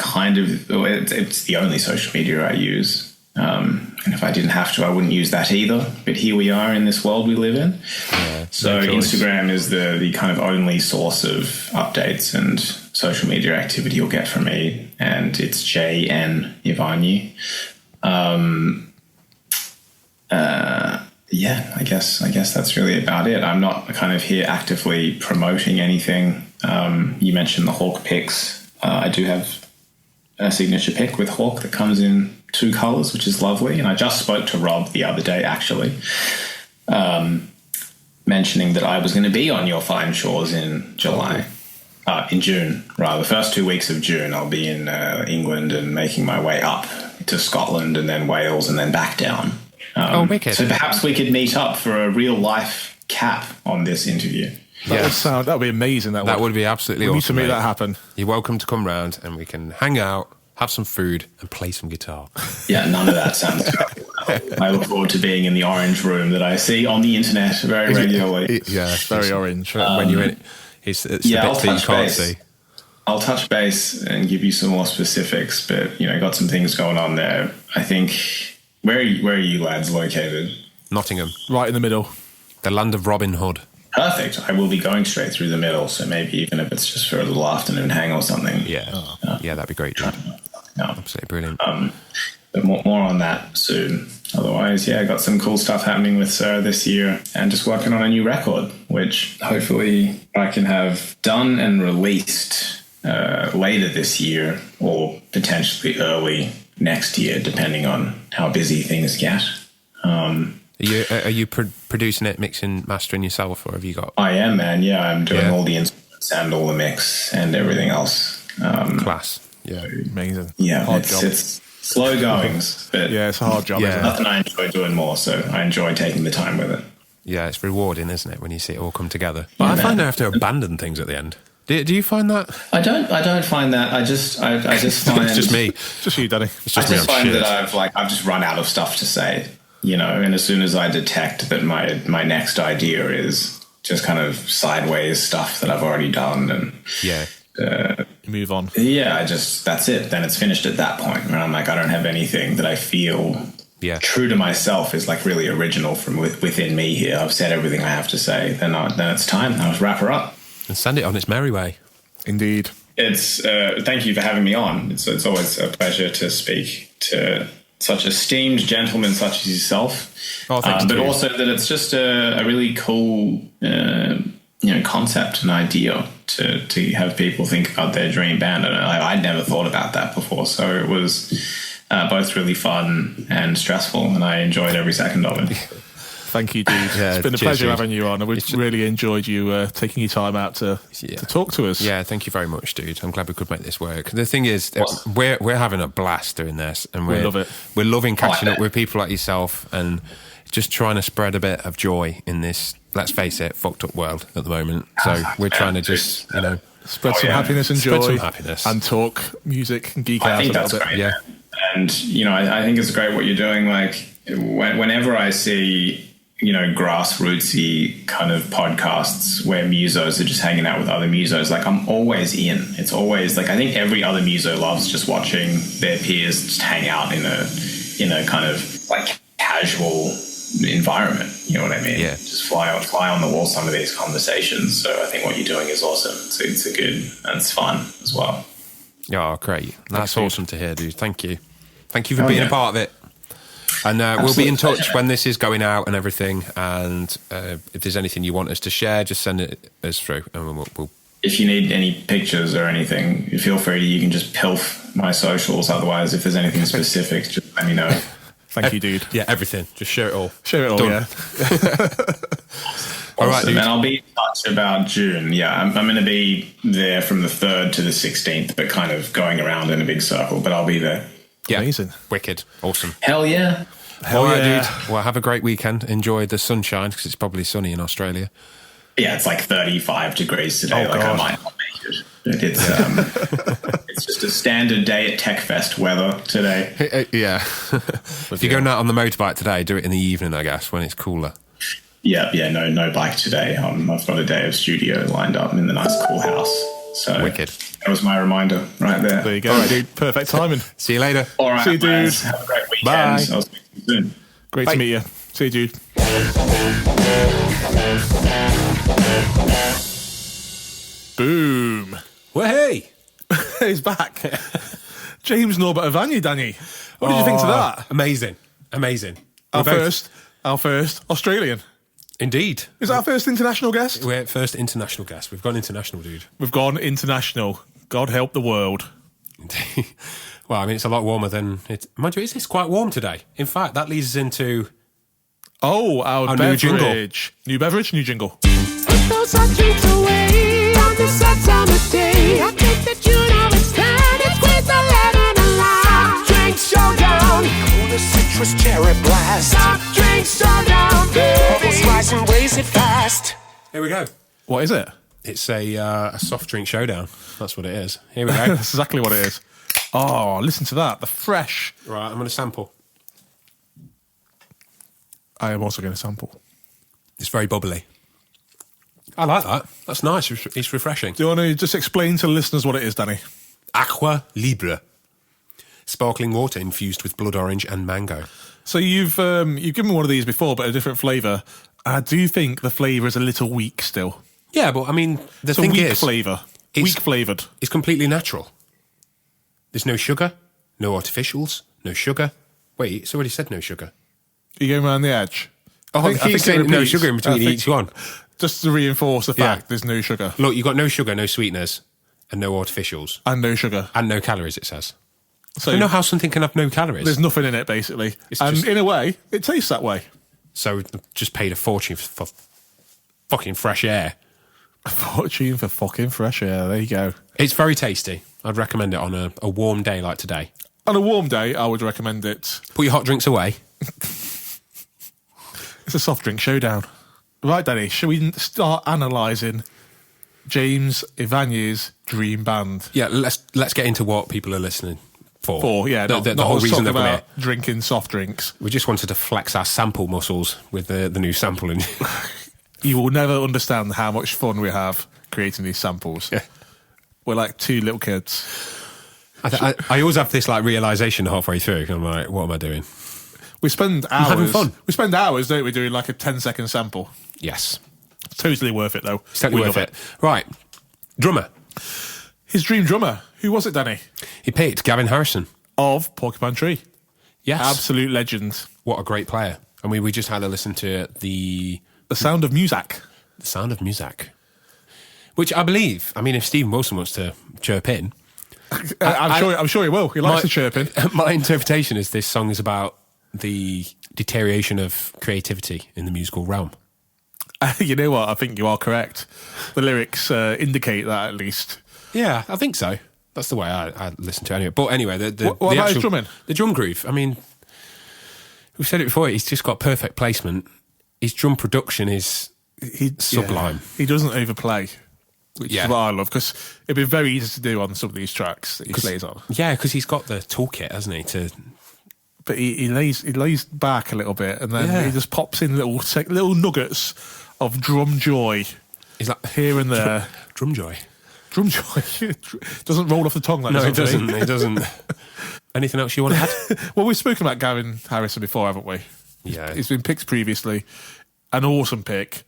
D: it's the only social media I use. And if I didn't have to, I wouldn't use that either. But here we are in this world we live in.
A: Yeah,
D: so
A: no choice.
D: Instagram is the kind of only source of updates and social media activity you'll get from me. And it's JN Ivanyi. I guess that's really about it. I'm not kind of here actively promoting anything. You mentioned the Hawk picks. I do have a signature pick with Hawk that comes in 2 colours, which is lovely. And I just spoke to Rob the other day, actually, mentioning that I was going to be on your fine shores in June, rather. The first 2 weeks of June, I'll be in England and making my way up to Scotland and then Wales and then back down.
A: wicked.
D: So perhaps we could meet up for a real life cap on this interview.
B: That would be amazing. That
A: would be absolutely
B: we need
A: awesome.
B: to make
A: mate.
B: that happen.
A: You're welcome to come round and we can hang out, have some food, and play some guitar.
D: Yeah, none of that sounds good. I look forward to being in the orange room that I see on the internet very regularly.
A: Yeah,
B: It's very orange.
A: when you're in it. It's the bit
D: I'll
A: that you
D: touch
A: can't
D: base.
A: see.
D: I'll touch base and give you some more specifics, but got some things going on there. I think where are you lads located?
A: Nottingham,
B: Right in the middle.
A: the land of Robin Hood.
D: Perfect. I will be going straight through the middle, so maybe even if it's just for a little afternoon hang or something.
A: Yeah, yeah, that'd be great, dude.
D: No.
A: Absolutely brilliant.
D: But more on that soon. Otherwise, I got some cool stuff happening with Sarah this year and just working on a new record, which hopefully I can have done and released later this year or potentially early next year, depending on how busy things get.
A: Are you producing it, mixing, mastering yourself, or have you got
D: I am, man. Yeah, I'm doing
A: Yeah.
D: all the instruments and all the mix and everything else.
A: class? Yeah.
B: Amazing.
D: Yeah,
B: Hard
D: it's,
B: job.
D: it's slow goings, but
B: Yeah, it's a hard job,
A: Yeah.
B: isn't it?
D: nothing I enjoy doing more, so I enjoy taking the time with it.
A: Yeah, it's rewarding, isn't it, when you see it all come together? But I find I have to abandon things at the end. Do you find that?
D: I don't find that. I just find
A: It's just me.
B: Just you, Danny.
A: It's
D: I
A: just me.
D: just
A: I'm
D: find
A: shit.
D: that I've just run out of stuff to say, and as soon as I detect that my next idea is just kind of sideways stuff that I've already done, and
A: Yeah.
B: You move on.
D: that's it. Then it's finished at that point. And I'm like, I don't have anything that I feel
A: Yeah.
D: true to myself is like really original from within me here. I've said everything I have to say. Then it's time. I'll just wrap her up.
A: And send it on its merry way.
B: Indeed.
D: It's thank you for having me on. It's always a pleasure to speak to such esteemed gentlemen such as yourself.
A: Oh, thanks,
D: but
A: too.
D: also that it's just a really cool concept and idea to have people think about their dream band. And I'd never thought about that before, so it was both really fun and stressful, and I enjoyed every second of it.
B: Thank you, dude.
A: Yeah,
B: It's been a
A: cheers,
B: pleasure
A: dude.
B: having you on, and we've really enjoyed you taking your time out to talk to us.
A: Yeah, thank you very much, dude. I'm glad we could make this work. The thing is, we're having a blast doing this, and we
B: love it.
A: We're loving catching
D: I
A: up
D: bet.
A: with people like yourself and just trying to spread a bit of joy in this, let's face it, fucked up world at the moment. So we're trying to just,
B: Spread some
D: yeah.
B: happiness and
A: Spread
B: joy.
A: some happiness.
B: And talk music and geek
D: I
B: out a
D: think
B: little
D: that's
B: bit.
D: great.
A: Yeah.
D: And, I think it's great what you're doing. Like, whenever I see, grassrootsy kind of podcasts where musos are just hanging out with other musos, like, I'm always in. It's always, like, I think every other muso loves just watching their peers just hang out in a kind of, like, casual environment. You know what I mean?
A: Yeah.
D: Just fly on the wall some of these conversations. So I think what you're doing is awesome. It's a good, and it's fun as well.
A: Oh, great. That's awesome to hear, dude. Thank you. Thank you for being
D: yeah.
A: a part of it. And we'll be in touch
D: pleasure.
A: when this is going out and everything. And if there's anything you want us to share, just send it us through, and we'll
D: If you need any pictures or anything, feel free. You can just pilf my socials. Otherwise, if there's anything specific, just let me know.
B: Thank you, dude.
A: yeah, everything. Just share it all.
B: Share it all,
A: Done.
B: yeah.
A: All right,
D: Awesome.
A: dude.
D: And I'll be in touch about June. Yeah, I'm going to be there from the 3rd to the 16th, but kind of going around in a big circle. But I'll be there.
A: Yeah,
B: Amazing.
A: wicked, awesome.
D: Hell yeah.
A: All right,
B: yeah.
A: dude. Well, have a great weekend. Enjoy the sunshine because it's probably sunny in Australia.
D: Yeah, it's like 35 degrees today.
B: Oh,
D: like
B: God.
D: I might not make it. But it's it's just a standard day at TechFest weather today.
A: Yeah. If you're going out on the motorbike today, do it in the evening, I guess, when it's cooler.
D: Yeah, no bike today. I've got a day of studio lined up in the nice cool house. So
A: Wicked.
D: That was my reminder right there.
B: There you go, dude. Perfect timing.
A: See you later.
D: All right,
B: See you, dude.
D: guys. Have a great weekend.
A: Bye.
D: I'll speak to you soon.
B: Great
A: Bye.
B: to meet you. See you, dude. Boom.
A: Well, hey.
B: He's back. James Norbert Ivanyi, Danny. What did you think to that?
A: Amazing. Amazing.
B: Our
A: We're both-
B: first Australian.
A: Indeed.
B: Is that our first international guest?
A: We're first international guest. We've gone international, dude.
B: We've gone international. God help the world.
A: Well, I mean, it's a lot warmer than it. Mind you, it's quite warm today. In fact, that leads us into
B: Oh, our
A: new jingle.
B: beverage. New beverage, new jingle.
C: Those are drinks away on the sad summer day. I think that you know it's time. It's with the lemon and lime. Drink showdown. Cola citrus cherry blast. Soft drink showdown, baby. Slice and blaze it fast.
A: Here we go.
B: What is it?
A: It's a soft drink showdown. That's what it is. Here we go.
B: That's exactly what it is. Oh, listen to that. The fresh.
A: Right, I'm going to sample.
B: I am also going to sample.
A: It's very bubbly. I like that. That's nice. It's refreshing.
B: Do you want to just explain to the listeners what it is, Danny?
A: Aqua Libre. Sparkling water infused with blood orange and mango.
B: So you've given me one of these before, but a different flavour. I do think the flavour is a little weak still.
A: Yeah, but I mean, the
B: It's a
A: thing
B: weak
A: is,
B: flavour.
A: it's-
B: Weak flavoured.
A: it's completely natural. There's no sugar, no artificials, no sugar. Wait, it's already said no sugar.
B: Are you going around the edge?
A: Oh, I keep
B: it
A: saying no
B: repeats.
A: sugar in between
B: I think-
A: each one.
B: Just to reinforce the fact
A: Yeah.
B: there's no sugar.
A: Look, you've got no sugar, no sweeteners, and no artificials,
B: And no sugar.
A: and no calories, it says.
B: So
A: I don't know how something can have no calories.
B: there's nothing in it, basically.
A: It's
B: And
A: just-
B: in a way, it tastes that way.
A: So just paid a fortune for fucking fresh air.
B: A fortune for fucking fresh air. There you go.
A: It's very tasty. I'd recommend it on a warm day like today.
B: On a warm day, I would recommend it.
A: Put your hot drinks away.
B: It's a soft drink showdown. Right, Danny, shall we start analysing James Ivanyi's dream band?
A: Yeah, let's get into what people are listening for.
B: Yeah,
A: the
B: not
A: whole
B: us
A: reason
B: talking
A: they're here.
B: about drinking soft drinks.
A: We just wanted to flex our sample muscles with the new sampling.
B: You will never understand how much fun we have creating these samples.
A: Yeah.
B: We're like two little kids.
A: I always have this like realization halfway through. I'm like, what am I doing?
B: We spend hours.
A: having fun.
B: We spend hours, don't we, doing like a 10-second sample.
A: Yes,
B: Totally worth it, though.
A: it's totally
B: We
A: worth
B: love
A: it. Right, drummer.
B: His dream drummer. Who was it, Danny?
A: He picked Gavin Harrison.
B: Of Porcupine Tree.
A: Yes,
B: Absolute legend.
A: What a great player. I mean, we just had a listen to the
B: The Sound of Music.
A: Sound of Music, which I believe. I mean, if Stephen Wilson wants to chirp in,
B: I'm sure he will. He likes the chirping.
A: My interpretation is this song is about the deterioration of creativity in the musical realm.
B: You know what? I think you are correct. The lyrics indicate that, at least.
A: Yeah, I think so. That's the way I listen to it anyway. But anyway,
B: What
A: the
B: about his
A: actual,
B: drumming?
A: The drum groove. I mean, we've said it before. He's just got perfect placement. His drum production is sublime.
B: Yeah. He doesn't overplay, which
A: Yeah.
B: is what I love, because it'd be very easy to do on some of these tracks that he plays on.
A: Yeah, because he's got the toolkit, hasn't he?
B: But he lays back a little bit, and then
A: Yeah.
B: he just pops in little nuggets of drum joy
A: He's like
B: here and there.
A: drum joy.
B: Drum joy doesn't roll off the tongue. That
A: No, it
B: doesn't.
A: doesn't. It doesn't. Anything else you want to add?
B: Well, we've spoken about Gavin Harrison before, haven't we?
A: Yeah.
B: He's been picked previously. An awesome pick,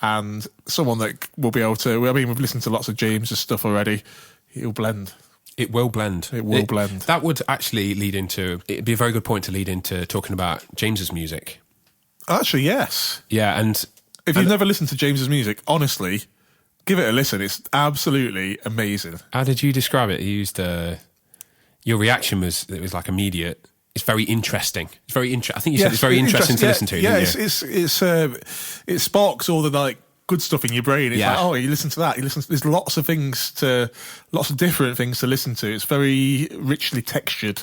B: and someone that will be able to. I mean, we've listened to lots of James's stuff already. He'll blend.
A: It will blend.
B: It will blend.
A: That would actually lead into... It'd be a very good point to lead into talking about James's music.
B: Actually, yes.
A: Yeah, and...
B: If you've never listened to James's music, honestly, give it a listen. It's absolutely amazing.
A: How did you describe it? You used... your reaction was... It was like immediate. It's very interesting. It's very I think you said it's very interesting to listen to.
B: Yeah,
A: didn't you?
B: it sparks all the like good stuff in your brain. It's
A: Yeah.
B: like, oh, you listen to that. There's lots of different things to listen to. It's very richly textured,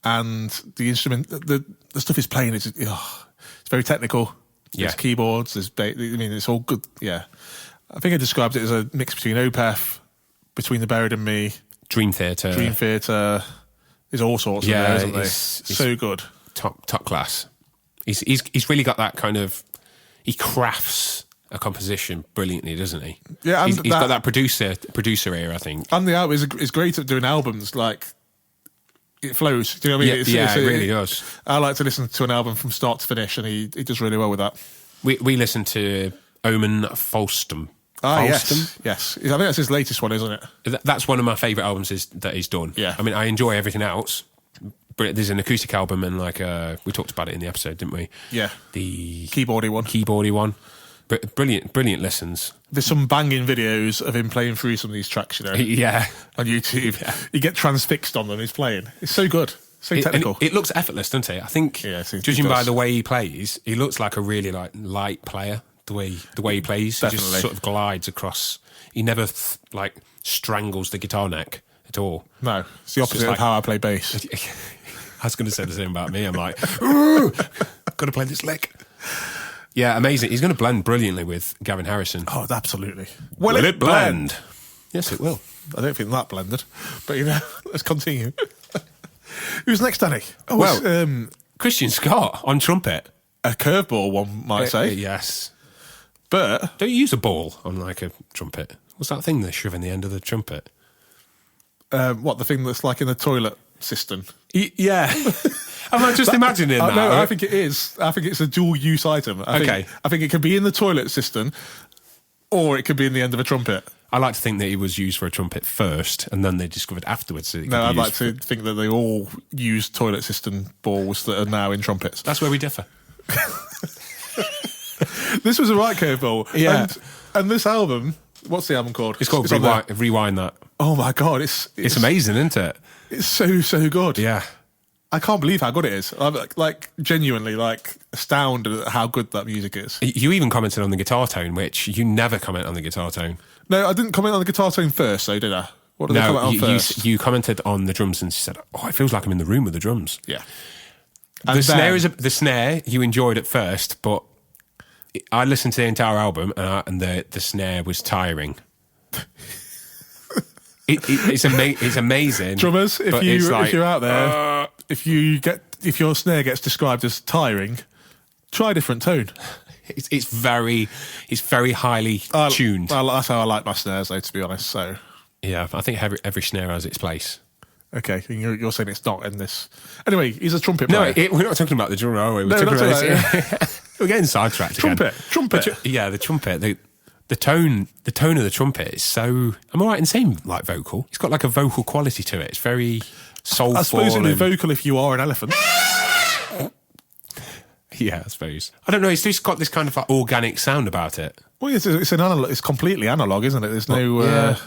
B: and the instrument, the stuff he's playing is it's very technical.
A: Yeah.
B: There's keyboards. It's all good. Yeah, I think I described it as a mix between Opeth, Between the Buried and Me,
A: Dream Theater.
B: There's all sorts of there, isn't there?
A: it's
B: So good.
A: Top class. He's really got that kind of... He crafts a composition brilliantly, doesn't he?
B: Yeah, and
A: he's got that producer ear, I think.
B: And the album is great at doing albums. Like, it flows. Do you know what I mean?
A: It really does.
B: I like to listen to an album from start to finish, and he does really well with that.
A: We listened to Omen Folstum.
B: Yes. I think that's his latest one, isn't it?
A: That's one of my favourite albums that he's done.
B: Yeah.
A: I mean, I enjoy everything else, but there's an acoustic album, and like we talked about it in the episode, didn't we?
B: Yeah.
A: The
B: keyboardy one.
A: But brilliant listens.
B: There's some banging videos of him playing through some of these tracks, you know.
A: Yeah.
B: On YouTube. Yeah. You get transfixed on them, he's playing. It's so good. So technical.
A: It looks effortless, doesn't it? I think, judging by the way he plays, he looks like a really light player. The way he plays,
B: Definitely.
A: He just sort of glides across. He never strangles the guitar neck at all.
B: No, it's the opposite of how I play bass.
A: I was going to say the same about me. I'm like, got to play this lick. Yeah, amazing. He's going to blend brilliantly with Gavin Harrison.
B: Oh, absolutely.
A: Will it blend? Yes, it will.
B: I don't think that blended, but let's continue. Who's next, Danny? Oh,
A: well, Christian Scott on trumpet.
B: A curveball, one might say.
A: Yes.
B: But
A: don't you use a ball on like a trumpet? What's that thing they shove in the end of the trumpet?
B: What, the thing that's like in the toilet cistern?
A: Yeah. I'm just imagining that.
B: No, I think it is. I think it's a dual use item. I think it could be in the toilet cistern, or it could be in the end of a trumpet.
A: I like to think that it was used for a trumpet first, and then they discovered afterwards that it could be
B: I'd
A: used
B: like to think that they all use toilet cistern balls that are now in trumpets.
A: That's where we differ.
B: This was a right curveball.
A: Yeah.
B: And this album, what's the album called?
A: It's called Rewind That.
B: Oh my God, it's
A: amazing, isn't it?
B: It's so good.
A: Yeah.
B: I can't believe how good it is. I'm genuinely astounded at how good that music is.
A: You even commented on the guitar tone, which you never comment on the guitar tone.
B: No, I didn't comment on the guitar tone first, though, did I? What did I comment on first?
A: You commented on the drums and said, "Oh, it feels like I'm in the room with the drums."
B: Yeah.
A: The snare you enjoyed at first, but I listened to the entire album and the snare was tiring. It's amazing.
B: Drummers, if you're out there, if your snare gets described as tiring, try a different tone.
A: It's very highly tuned.
B: That's how I like my snares, though, to be honest. So
A: yeah, I think every snare has its place.
B: Okay, you're saying it's not in this. Anyway, he's a trumpet player.
A: No, we're not talking about the drummer, are we? We're getting sidetracked again.
B: Trumpet.
A: The trumpet. The tone of the trumpet is so... Am I right in saying vocal? It's got like a vocal quality to it. It's very soulful.
B: I suppose it'd be vocal if you are an elephant.
A: Yeah, I suppose. I don't know. It's just got this kind of organic sound about it.
B: Well, it's an analog. It's completely analog, isn't it? There's no...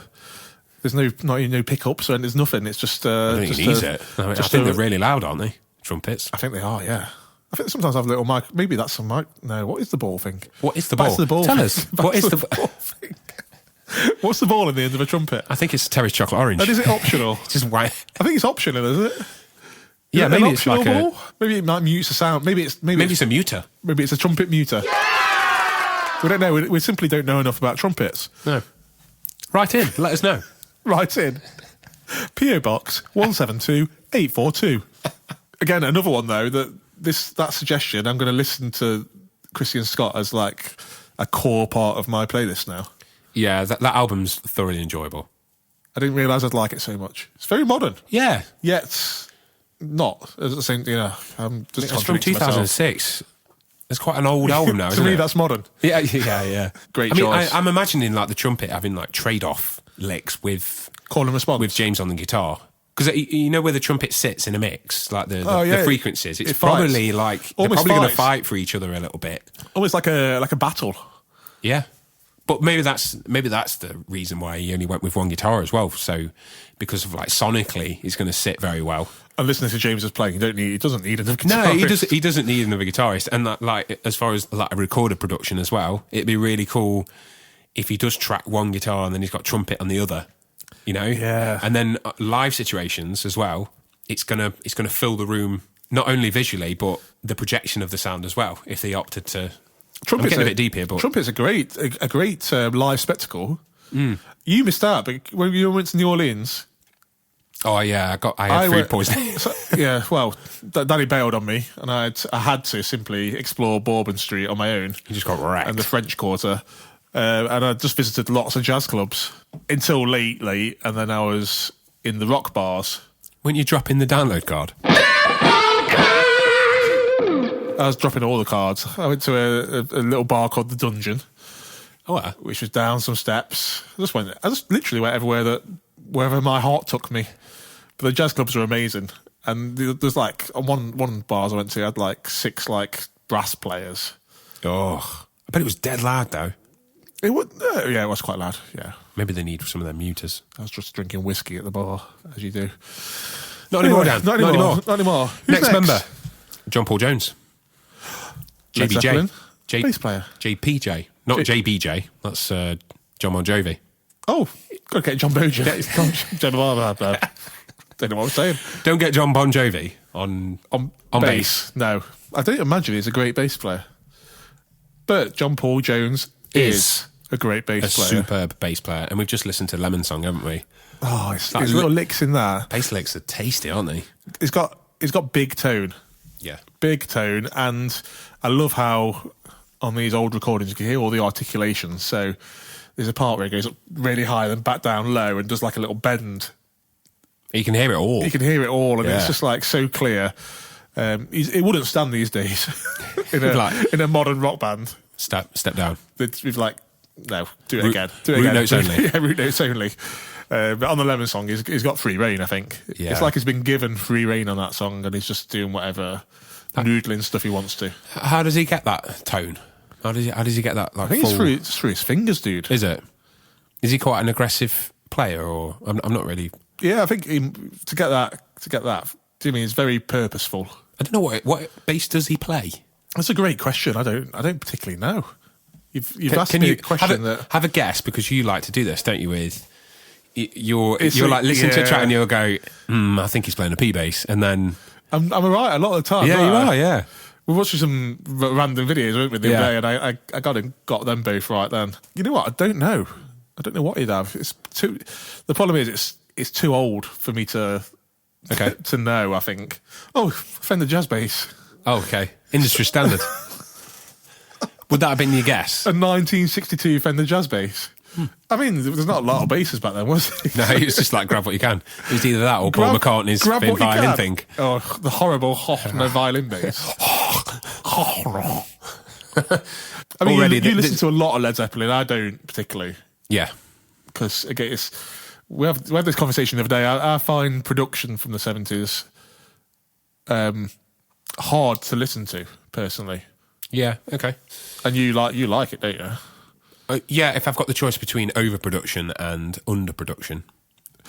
B: There's no pickups and there's nothing. It's just. I
A: don't think it needs it. I think they're really loud, aren't they? Trumpets.
B: I think they are. Yeah. I think they sometimes have a little mic. Maybe that's some mic. No. What is the ball thing?
A: What is the ball?
B: Back to the ball.
A: Tell us. What is the
B: ball thing? What's the ball in the end of a trumpet?
A: I think it's Terry's chocolate orange.
B: And is it optional?
A: Just white.
B: I think it's optional, isn't it?
A: Yeah, maybe it's like
B: ball? Maybe it might mute the sound. Maybe it's a
A: muter.
B: Maybe it's a trumpet muter. Yeah! We don't know. We simply don't know enough about trumpets.
A: No. Write in. Let us know.
B: Write in. P.O. Box 172842. Again, another one though that suggestion. I'm going to listen to Christian Scott as like a core part of my playlist now.
A: Yeah, that album's thoroughly enjoyable.
B: I didn't realise I'd like it so much. It's very modern.
A: Yeah,
B: yet not at the same. I'm just.
A: It's from 2006. It's quite an old album now.
B: To me, that's modern.
A: Yeah.
B: Great choice.
A: I'm imagining like the trumpet having like trade-off licks with
B: Call and response.
A: with James on the guitar. Because you know where the trumpet sits in a mix, like the frequencies. It's
B: It
A: probably
B: fights.
A: like they're
B: Almost
A: probably going to
B: fights.
A: fight for each other a little bit.
B: Almost like a battle.
A: Yeah, but maybe that's the reason why he only went with one guitar as well. So because of like sonically, it's going to sit very well.
B: And listening to James is playing, he doesn't need another guitarist.
A: No, he doesn't need another guitarist. And that, like as far as like a recorded production as well, it'd be really cool if he does track one guitar and then he's got trumpet on the other. You know,
B: Yeah.
A: And then live situations as well. It's gonna fill the room not only visually but the projection of the sound as well. If they opted to, I'm getting a bit deep here, but
B: Trumpet's a great live spectacle. You missed out, but when you went to New Orleans,
A: oh yeah, I had food
B: went-
A: poisoning.
B: yeah, well, Danny bailed on me, and I had to simply explore Bourbon Street on my own.
A: You just got wrecked.
B: And the French Quarter. And I just visited lots of jazz clubs until late, and then I was in the rock bars.
A: Weren't you dropping the download card?
B: I was dropping all the cards. I went to a little bar called The Dungeon, which was down some steps. I just literally went wherever my heart took me. But the jazz clubs are amazing. And there's like, on one bars I went to, had like 6 like brass players.
A: Oh, I bet it was dead loud though.
B: It was, yeah, it was quite loud, yeah.
A: Maybe they need some of their muters.
B: I was just drinking whiskey at the bar, as you do.
A: Not anymore, Dan.
B: Not anymore. Who's
A: Next member, John Paul Jones.
B: Led Zeppelin?
A: JBJ.
B: Bass player.
A: JPJ. Not JBJ. That's John Bon Jovi.
B: Oh, got to get John Bojo. Don't know what I'm saying.
A: Don't get John Bon Jovi on bass.
B: No, I don't imagine he's a great bass player. But John Paul Jones is a great bass player.
A: Superb bass player. And we've just listened to Lemon Song, haven't we?
B: Oh, his little licks in there.
A: Bass licks are tasty, aren't they?
B: He's got big tone.
A: Yeah.
B: Big tone. And I love how on these old recordings you can hear all the articulations. So there's a part where it goes up really high, then back down low and does like a little bend.
A: You can hear it all.
B: You can hear it all, and
A: Yeah.
B: it's just like so clear. It wouldn't stand these days in a modern rock band.
A: Step down.
B: We've like, no, do it
A: Root-
B: again. Do it
A: root
B: again.
A: notes only.
B: Yeah, root notes only. But on the Lemon Song, he's got free reign, I think.
A: Yeah.
B: It's like he's been given free reign on that song, and he's just doing whatever noodling stuff he wants to.
A: How does he get that tone? How does he get that? Like,
B: I think
A: full...
B: it's through his fingers, dude.
A: Is it? Is he quite an aggressive player, or I'm not really?
B: Yeah, I think to get that, do you mean it's very purposeful?
A: I don't know what bass does he play.
B: That's a great question. I don't particularly know. You've asked
A: Can
B: me
A: you
B: a question
A: have a guess, because you like to do this, don't you? With you're
B: It's
A: like listening to a
B: yeah.
A: track and you'll go, I think he's playing a P bass, and then
B: I'm alright a lot of the time.
A: yeah, you
B: aren't I?
A: are, yeah.
B: We were watching some random videos, weren't we, the
A: Yeah.
B: other day, and I got them both right then. You know what? I don't know what he'd have. It's too. The problem is it's too old for me to to know. I think. Oh, Fender Jazz Bass,
A: Oh, okay. Industry standard. Would that have been your guess?
B: a 1962 Fender Jazz Bass. I mean, there's not a lot of basses back then, was there?
A: No, it's just like grab what you can. It was either that or Paul McCartney's
B: grab what you
A: violin
B: can.
A: thing.
B: Oh, the horrible no violin bass. I mean,
A: Already,
B: you listen to a lot of Led Zeppelin. I don't particularly.
A: Yeah.
B: Because again, we had this conversation the other day. I find production from the 70s hard to listen to personally,
A: Yeah, okay.
B: and you like it, don't you?
A: Yeah, if I've got the choice between overproduction and underproduction.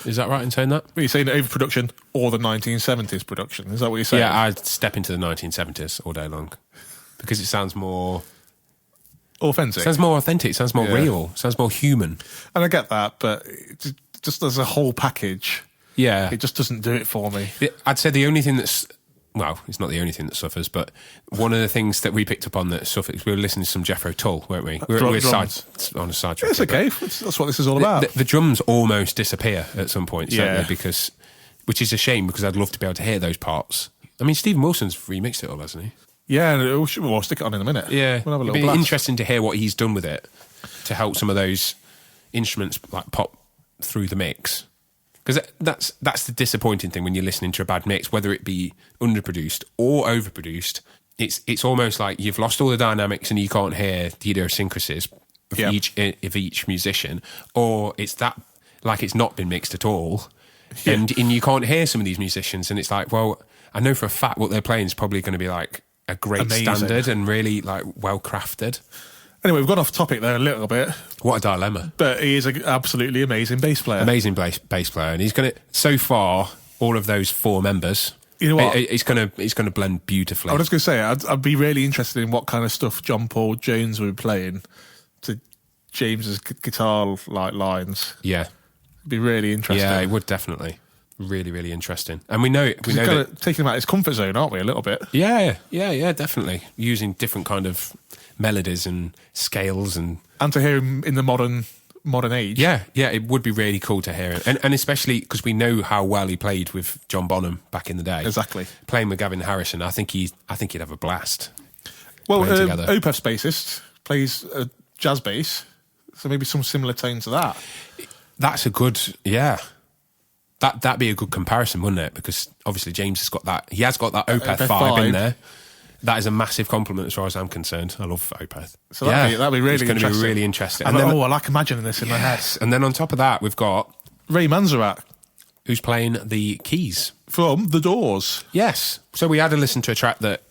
A: Is that right in saying that?
B: Are you saying overproduction or the 1970s production? Is that what you're saying?
A: Yeah, I'd step into the 1970s all day long because it sounds more
B: Authentic.
A: sounds more authentic, sounds more
B: Yeah.
A: real, sounds more human.
B: And I get that, but just as a whole package,
A: Yeah.
B: it just doesn't do it for me.
A: I'd say the only thing that's, well, it's not the only thing that suffers, but one of the things that we picked up on that suffers, we were listening to some Jethro Tull, weren't we? We were on a side track.
B: It's okay. That's what this is all about.
A: The drums almost disappear at some point,
B: Yeah.
A: don't they? Which is a shame, because I'd love to be able to hear those parts. I mean, Stephen Wilson's remixed it all, hasn't he?
B: Yeah, we'll stick it on in a minute.
A: Yeah,
B: We'll have a
A: it'd
B: little
A: be
B: blast.
A: interesting to hear what he's done with it to help some of those instruments like pop through the mix. Because that's the disappointing thing when you're listening to a bad mix, whether it be underproduced or overproduced. It's almost like you've lost all the dynamics and you can't hear the idiosyncrasies of
B: Yeah.
A: each musician, or it's that like it's not been mixed at all. And you can't hear some of these musicians, and it's like, well, I know for a fact what they're playing is probably going to be like a great
B: Amazing.
A: standard and really like well crafted.
B: Anyway, we've gone off topic there a little bit,
A: What a dilemma!
B: but he is an absolutely amazing bass player.
A: Amazing bass player, and he's going to so far all of those 4 members.
B: You know what?
A: It's going to blend beautifully.
B: I was just going to say, I'd be really interested in what kind of stuff John Paul Jones would be playing to James's guitar like lines.
A: Yeah,
B: It'd be really interesting.
A: yeah, it would definitely. Really, really interesting. And we know
B: We're kind of taking him out of his comfort zone, aren't we? A little bit.
A: Yeah, definitely. Using different kind of melodies and scales and
B: To hear him in the modern age.
A: yeah, it would be really cool to hear it. And especially because we know how well he played with John Bonham back in the day.
B: Exactly.
A: Playing with Gavin Harrison, I think he'd have a blast.
B: Well,
A: playing together.
B: Opeth's bassist plays a jazz bass, so maybe some similar tone to that.
A: That's a good, yeah. That'd be a good comparison, wouldn't it? Because obviously James has got that. He has got that Opeth vibe in there. That is a massive compliment as far as I'm concerned. I love Opeth.
B: So that'd be really
A: it's going to
B: interesting.
A: be really interesting.
B: And
A: then,
B: I like imagining this in my head.
A: and then on top of that, we've got
B: Ray Manzarek
A: who's playing the keys.
B: from The Doors.
A: Yes. So we had to listen to a track that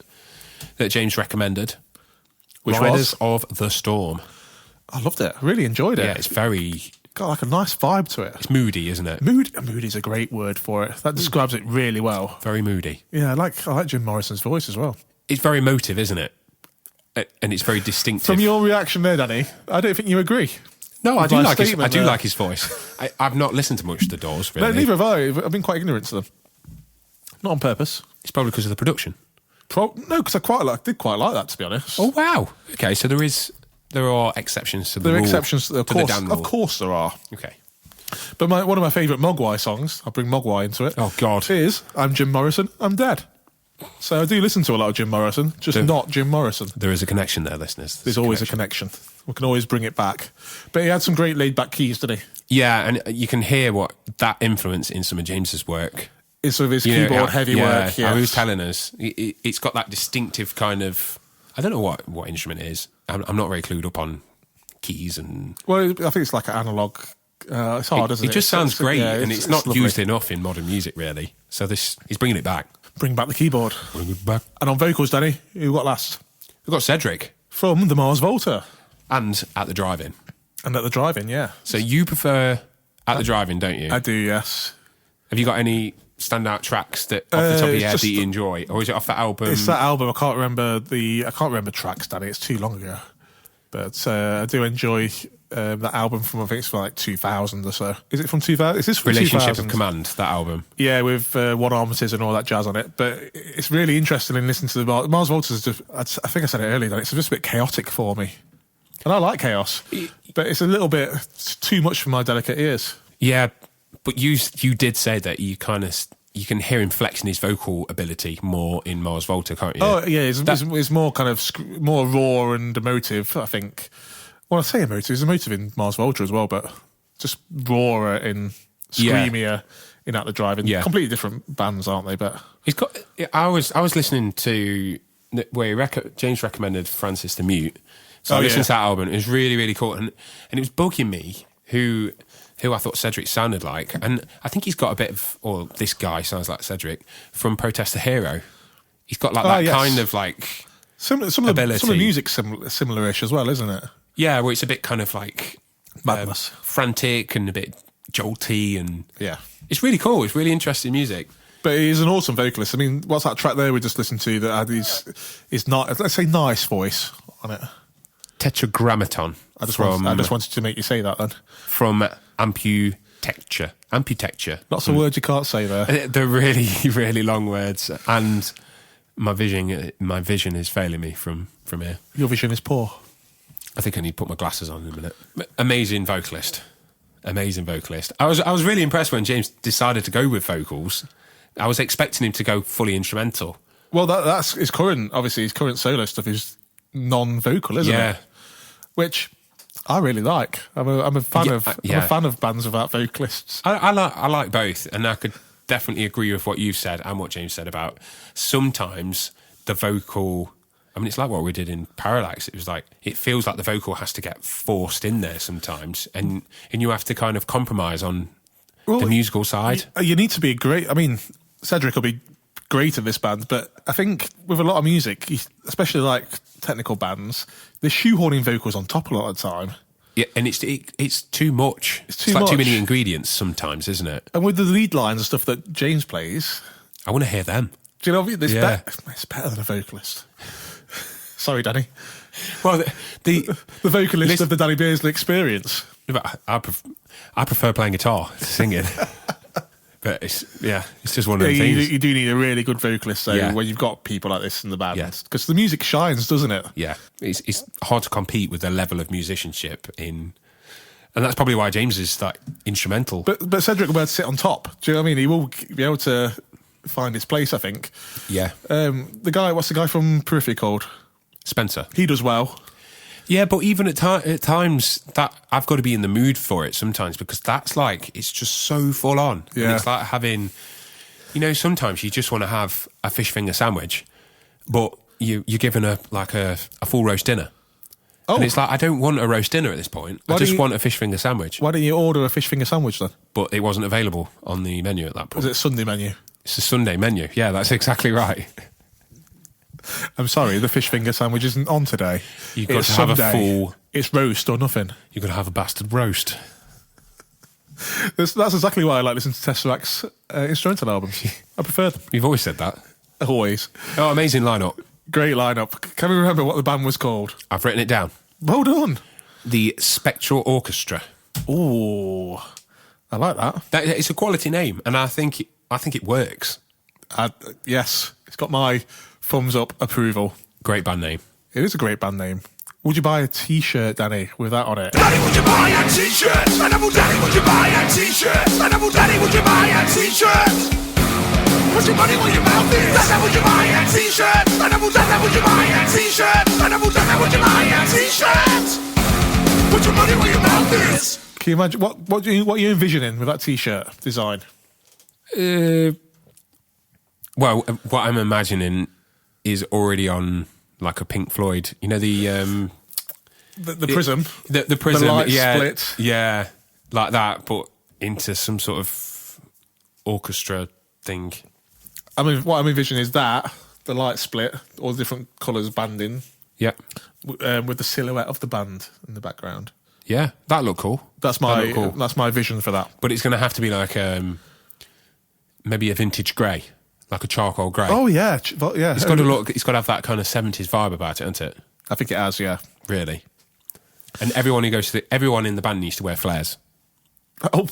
A: James recommended.
B: Which
A: Riders of the Storm.
B: I loved it. I really enjoyed it.
A: Yeah, it's very...
B: Got like a nice vibe to it.
A: It's moody, isn't it?
B: Moody's a great word for it. That describes it really well.
A: Very moody.
B: Yeah, I like Jim Morrison's voice as well.
A: It's very emotive, isn't it? And it's very distinctive.
B: From your reaction there, Danny, I don't think you agree.
A: No, I
B: with
A: do
B: my
A: like his.
B: statement
A: I do
B: there.
A: like his voice. I've not listened to much of the Doors.
B: No,
A: Really,
B: neither have I. I've been quite ignorant to them. Not on purpose.
A: it's probably because of the production.
B: No, because I did quite like that, to be honest.
A: Oh wow! Okay, so there are exceptions to the
B: There are
A: rule,
B: exceptions, of
A: to
B: course.
A: the damn
B: Of
A: rule.
B: course there are.
A: Okay.
B: But one of my favourite Mogwai songs, I'll bring Mogwai into it.
A: Oh, God.
B: Is I'm Jim Morrison, I'm dead. So I do listen to a lot of Jim Morrison, just not Jim Morrison.
A: There is a connection there, listeners.
B: There's always a connection. We can always bring it back. But he had some great laid back keys, didn't he?
A: Yeah, and you can hear what that influence in some of James's work.
B: It's sort of his
A: You know,
B: keyboard
A: how-
B: heavy
A: yeah,
B: work.
A: How
B: Yes.
A: he was telling us, it's got that distinctive kind of. I don't know what instrument it is. I'm not very clued up on keys and.
B: Well, I think it's like an analog. It's hard, isn't it?
A: It just sounds great,
B: yeah,
A: and it's not
B: lovely.
A: used enough in modern music, really. So he's bringing it back.
B: Bring back the keyboard.
A: Bring it back.
B: And on vocals, Danny, who got last?
A: We've got Cedric
B: From the Mars Volta.
A: and At the Drive-In.
B: And at the drive-in, yeah.
A: So you prefer At the Drive-In, don't you?
B: I do, yes.
A: Have you got any standout tracks that off the top of
B: it's
A: your head
B: just-
A: that you enjoy, or is it off the album?
B: It's that album. I can't remember tracks, Danny. It's too long ago. But I do enjoy that album from, I think it's from like 2000 or so. Is it from 2000? Is this from
A: Relationship
B: 2000?
A: of Command, that album.
B: Yeah, with One Armitage and all that jazz on it. But it's really interesting in listening to the Mars Volta. Is just, I think I said it earlier, that it's just a bit chaotic for me. And I like chaos, but it's a little bit too much for my delicate ears.
A: Yeah, but you did say that you can hear him flexing his vocal ability more in Mars Volta, can't you?
B: Oh, yeah, it's more kind of more raw and emotive, I think. Well, I say emotive, it's emotive in Mars Volta as well, but just rawer and screamier in At the Drive-In.
A: Yeah.
B: Completely different bands, aren't they? But
A: He's got. I was listening to where James recommended Francis the Mute. So I listened to that album. It was really, really cool, and it was bugging me who I thought Cedric sounded like, and I think he's got a bit of, or this guy sounds like Cedric from Protest the Hero. He's got like that
B: yes.
A: kind of like
B: some of the music's similar-ish as well, isn't it?
A: yeah, where it's a bit kind of like
B: Madness.
A: frantic and a bit jolty, and
B: Yeah.
A: it's really cool. It's really interesting music.
B: But he's an awesome vocalist. I mean, what's that track there we just listened to that had his not, let's say, nice voice on it?
A: Tetragrammaton.
B: I just wanted to make you say that then.
A: From Amputecture.
B: Lots of words you can't say there.
A: They're really, really long words, and my vision is failing me from here.
B: Your vision is poor.
A: I think I need to put my glasses on in a minute. Amazing vocalist. I was really impressed when James decided to go with vocals. I was expecting him to go fully instrumental.
B: Well, that's his current solo stuff is non-vocal, isn't it? Which I really like. I'm a fan I'm a fan of bands without vocalists.
A: I like both, and I could definitely agree with what you've said and what James said about sometimes the vocal. I mean, it's like what we did in Parallax. It was like, it feels like the vocal has to get forced in there sometimes, and you have to kind of compromise on the musical side.
B: You need to be great. I mean, Cedric will be great at this band, but I think with a lot of music, especially like technical bands, they're shoehorning vocals on top a lot of the time.
A: Yeah, and it's too much. It's like too many ingredients sometimes, isn't it?
B: And with the lead lines and stuff that James plays,
A: I want to hear them.
B: Do you know what I mean? It's better than a vocalist. Sorry, Danny.
A: Well, the
B: vocalist of the Danny Beardsley Experience.
A: I prefer playing guitar to singing. But it's just one of the things.
B: You do need a really good vocalist, though, when you've got people like this in the band. Because the music shines, doesn't it?
A: Yeah. It's hard to compete with the level of musicianship in... And that's probably why James is like instrumental.
B: But Cedric will be able to sit on top. Do you know what I mean? He will be able to find his place, I think.
A: Yeah.
B: What's the guy from Periphery called?
A: Spencer.
B: He does well.
A: Yeah, but even at times that I've got to be in the mood for it sometimes, because that's like, it's just so full on.
B: Yeah.
A: And it's like having, sometimes you just want to have a fish finger sandwich, but you're given a full roast dinner. Oh. And it's like, I don't want a roast dinner at this point. I just want a fish finger sandwich.
B: Why didn't you order a fish finger sandwich then?
A: But it wasn't available on the menu at that point.
B: Was it a Sunday menu?
A: It's a Sunday menu. Yeah, that's exactly right.
B: I'm sorry, the fish finger sandwich isn't on today.
A: You've got to have a full...
B: It's roast or nothing.
A: You've got to have a bastard roast.
B: That's exactly why I like listening to Tesseract's instrumental albums. I prefer them.
A: You've always said that.
B: Always.
A: Oh, amazing lineup.
B: Great lineup. Can we remember what the band was called?
A: I've written it down.
B: Well done.
A: The Spectral Orchestra.
B: Oh, I like that.
A: It's a quality name, and I think it works.
B: Yes, it's got my thumbs up approval.
A: Great band name.
B: It is a great band name. Would you buy a T-shirt, Danny, with that on it?
C: Danny, would you buy a T-shirt? Danny, would you buy a T-shirt? Danny, would you buy a T-shirt? Put your money where your mouth is. Danny, would you buy a T-shirt? Danny, would you buy a T-shirt? Danny, would you buy a T-shirt? Put your money where your mouth is.
B: Can you imagine what are you envisioning with that T-shirt design?
A: Well, what I'm imagining is already on like a Pink Floyd. You know the
B: prism,
A: the prism,
B: the light split,
A: yeah, like that, but into some sort of orchestra thing.
B: I mean, what I'm envisioning is that the light split, all the different colours banding,
A: yeah,
B: with the silhouette of the band in the background.
A: Yeah, that look cool.
B: That's my vision for that.
A: But it's going to have to be like maybe a vintage grey. Like a charcoal grey.
B: Oh yeah, yeah.
A: It's got to look. It's got to have that kind of 70s vibe about it, hasn't it?
B: I think it has. Yeah,
A: really. And everyone who goes to everyone in the band needs to wear flares.
B: Oh,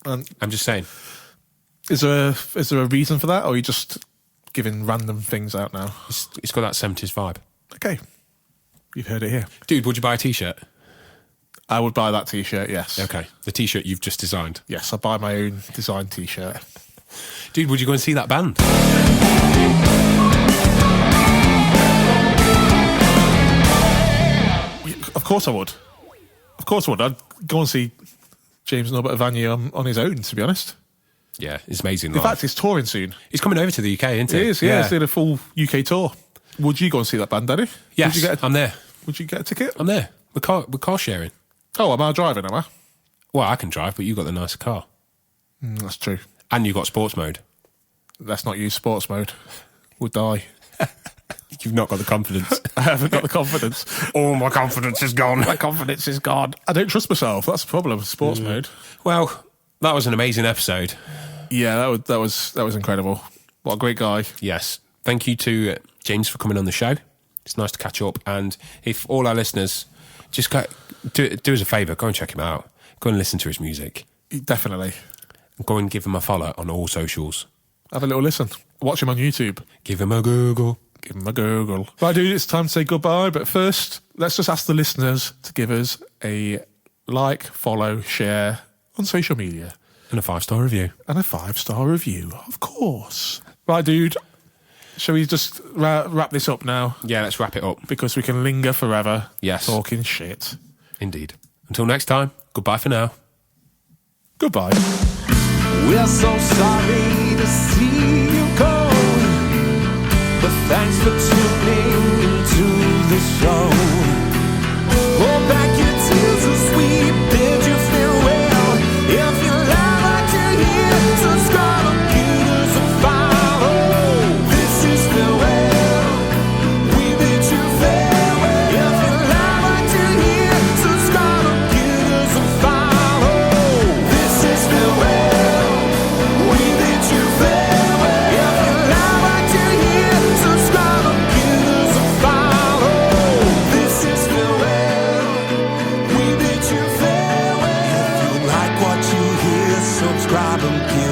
A: I'm just saying.
B: Is there a reason for that, or are you just giving random things out now?
A: It's got that 70s vibe.
B: Okay, you've heard it here,
A: dude. Would you buy a T-shirt?
B: I would buy that T-shirt. Yes.
A: Okay, the T-shirt you've just designed.
B: Yes, I buy my own design T-shirt.
A: Dude, would you go and see that band?
B: Of course I would. Of course I would. I'd go and see James Norbert Ivanyi on his own, to be honest.
A: Yeah, it's amazing.
B: In fact, he's touring soon.
A: He's coming over to the UK, isn't he?
B: He is, yeah. He's doing a full UK tour. Would you go and see that band, Daddy?
A: Yes, I'm there.
B: Would you get a ticket?
A: I'm there. We're car sharing.
B: Oh, am I driving, am I?
A: Well, I can drive, but you've got the nicer car.
B: That's true.
A: And you've got sports mode.
B: Let's not use sports mode. We'll die.
A: You've not got the confidence.
B: I haven't got the confidence.
A: All my confidence is gone.
B: My confidence is gone. I don't trust myself. That's the problem. Sports mode.
A: Well, that was an amazing episode.
B: Yeah, that was incredible. What a great guy.
A: Yes. Thank you to James for coming on the show. It's nice to catch up. And if all our listeners just do us a favour, go and check him out. Go and listen to his music.
B: Definitely.
A: Go and give him a follow on all socials.
B: Have a little listen. Watch him on YouTube.
A: Give him a Google.
B: Give him a Google. Right, dude, it's time to say goodbye. But first, let's just ask the listeners to give us a like, follow, share on social media.
A: And a 5-star review.
B: And a 5-star review, of course. Right, dude. Shall we just wrap this up now?
A: Yeah, let's wrap it up.
B: Because we can linger forever.
A: Yes.
B: Talking shit.
A: Indeed. Until next time, goodbye for now.
B: Goodbye.
C: We're so sorry to see you go, but thanks for tuning in. to the show. Hold back your tears as we bid you farewell. If you love what you hear, subscribe and give us a follow. This is farewell. We bid you farewell. If you love what you hear, subscribe and give us a follow. This is farewell. We bid you farewell. If you love what you hear, subscribe and give us a follow. This is farewell. We bid you farewell. If you like what you hear, subscribe and give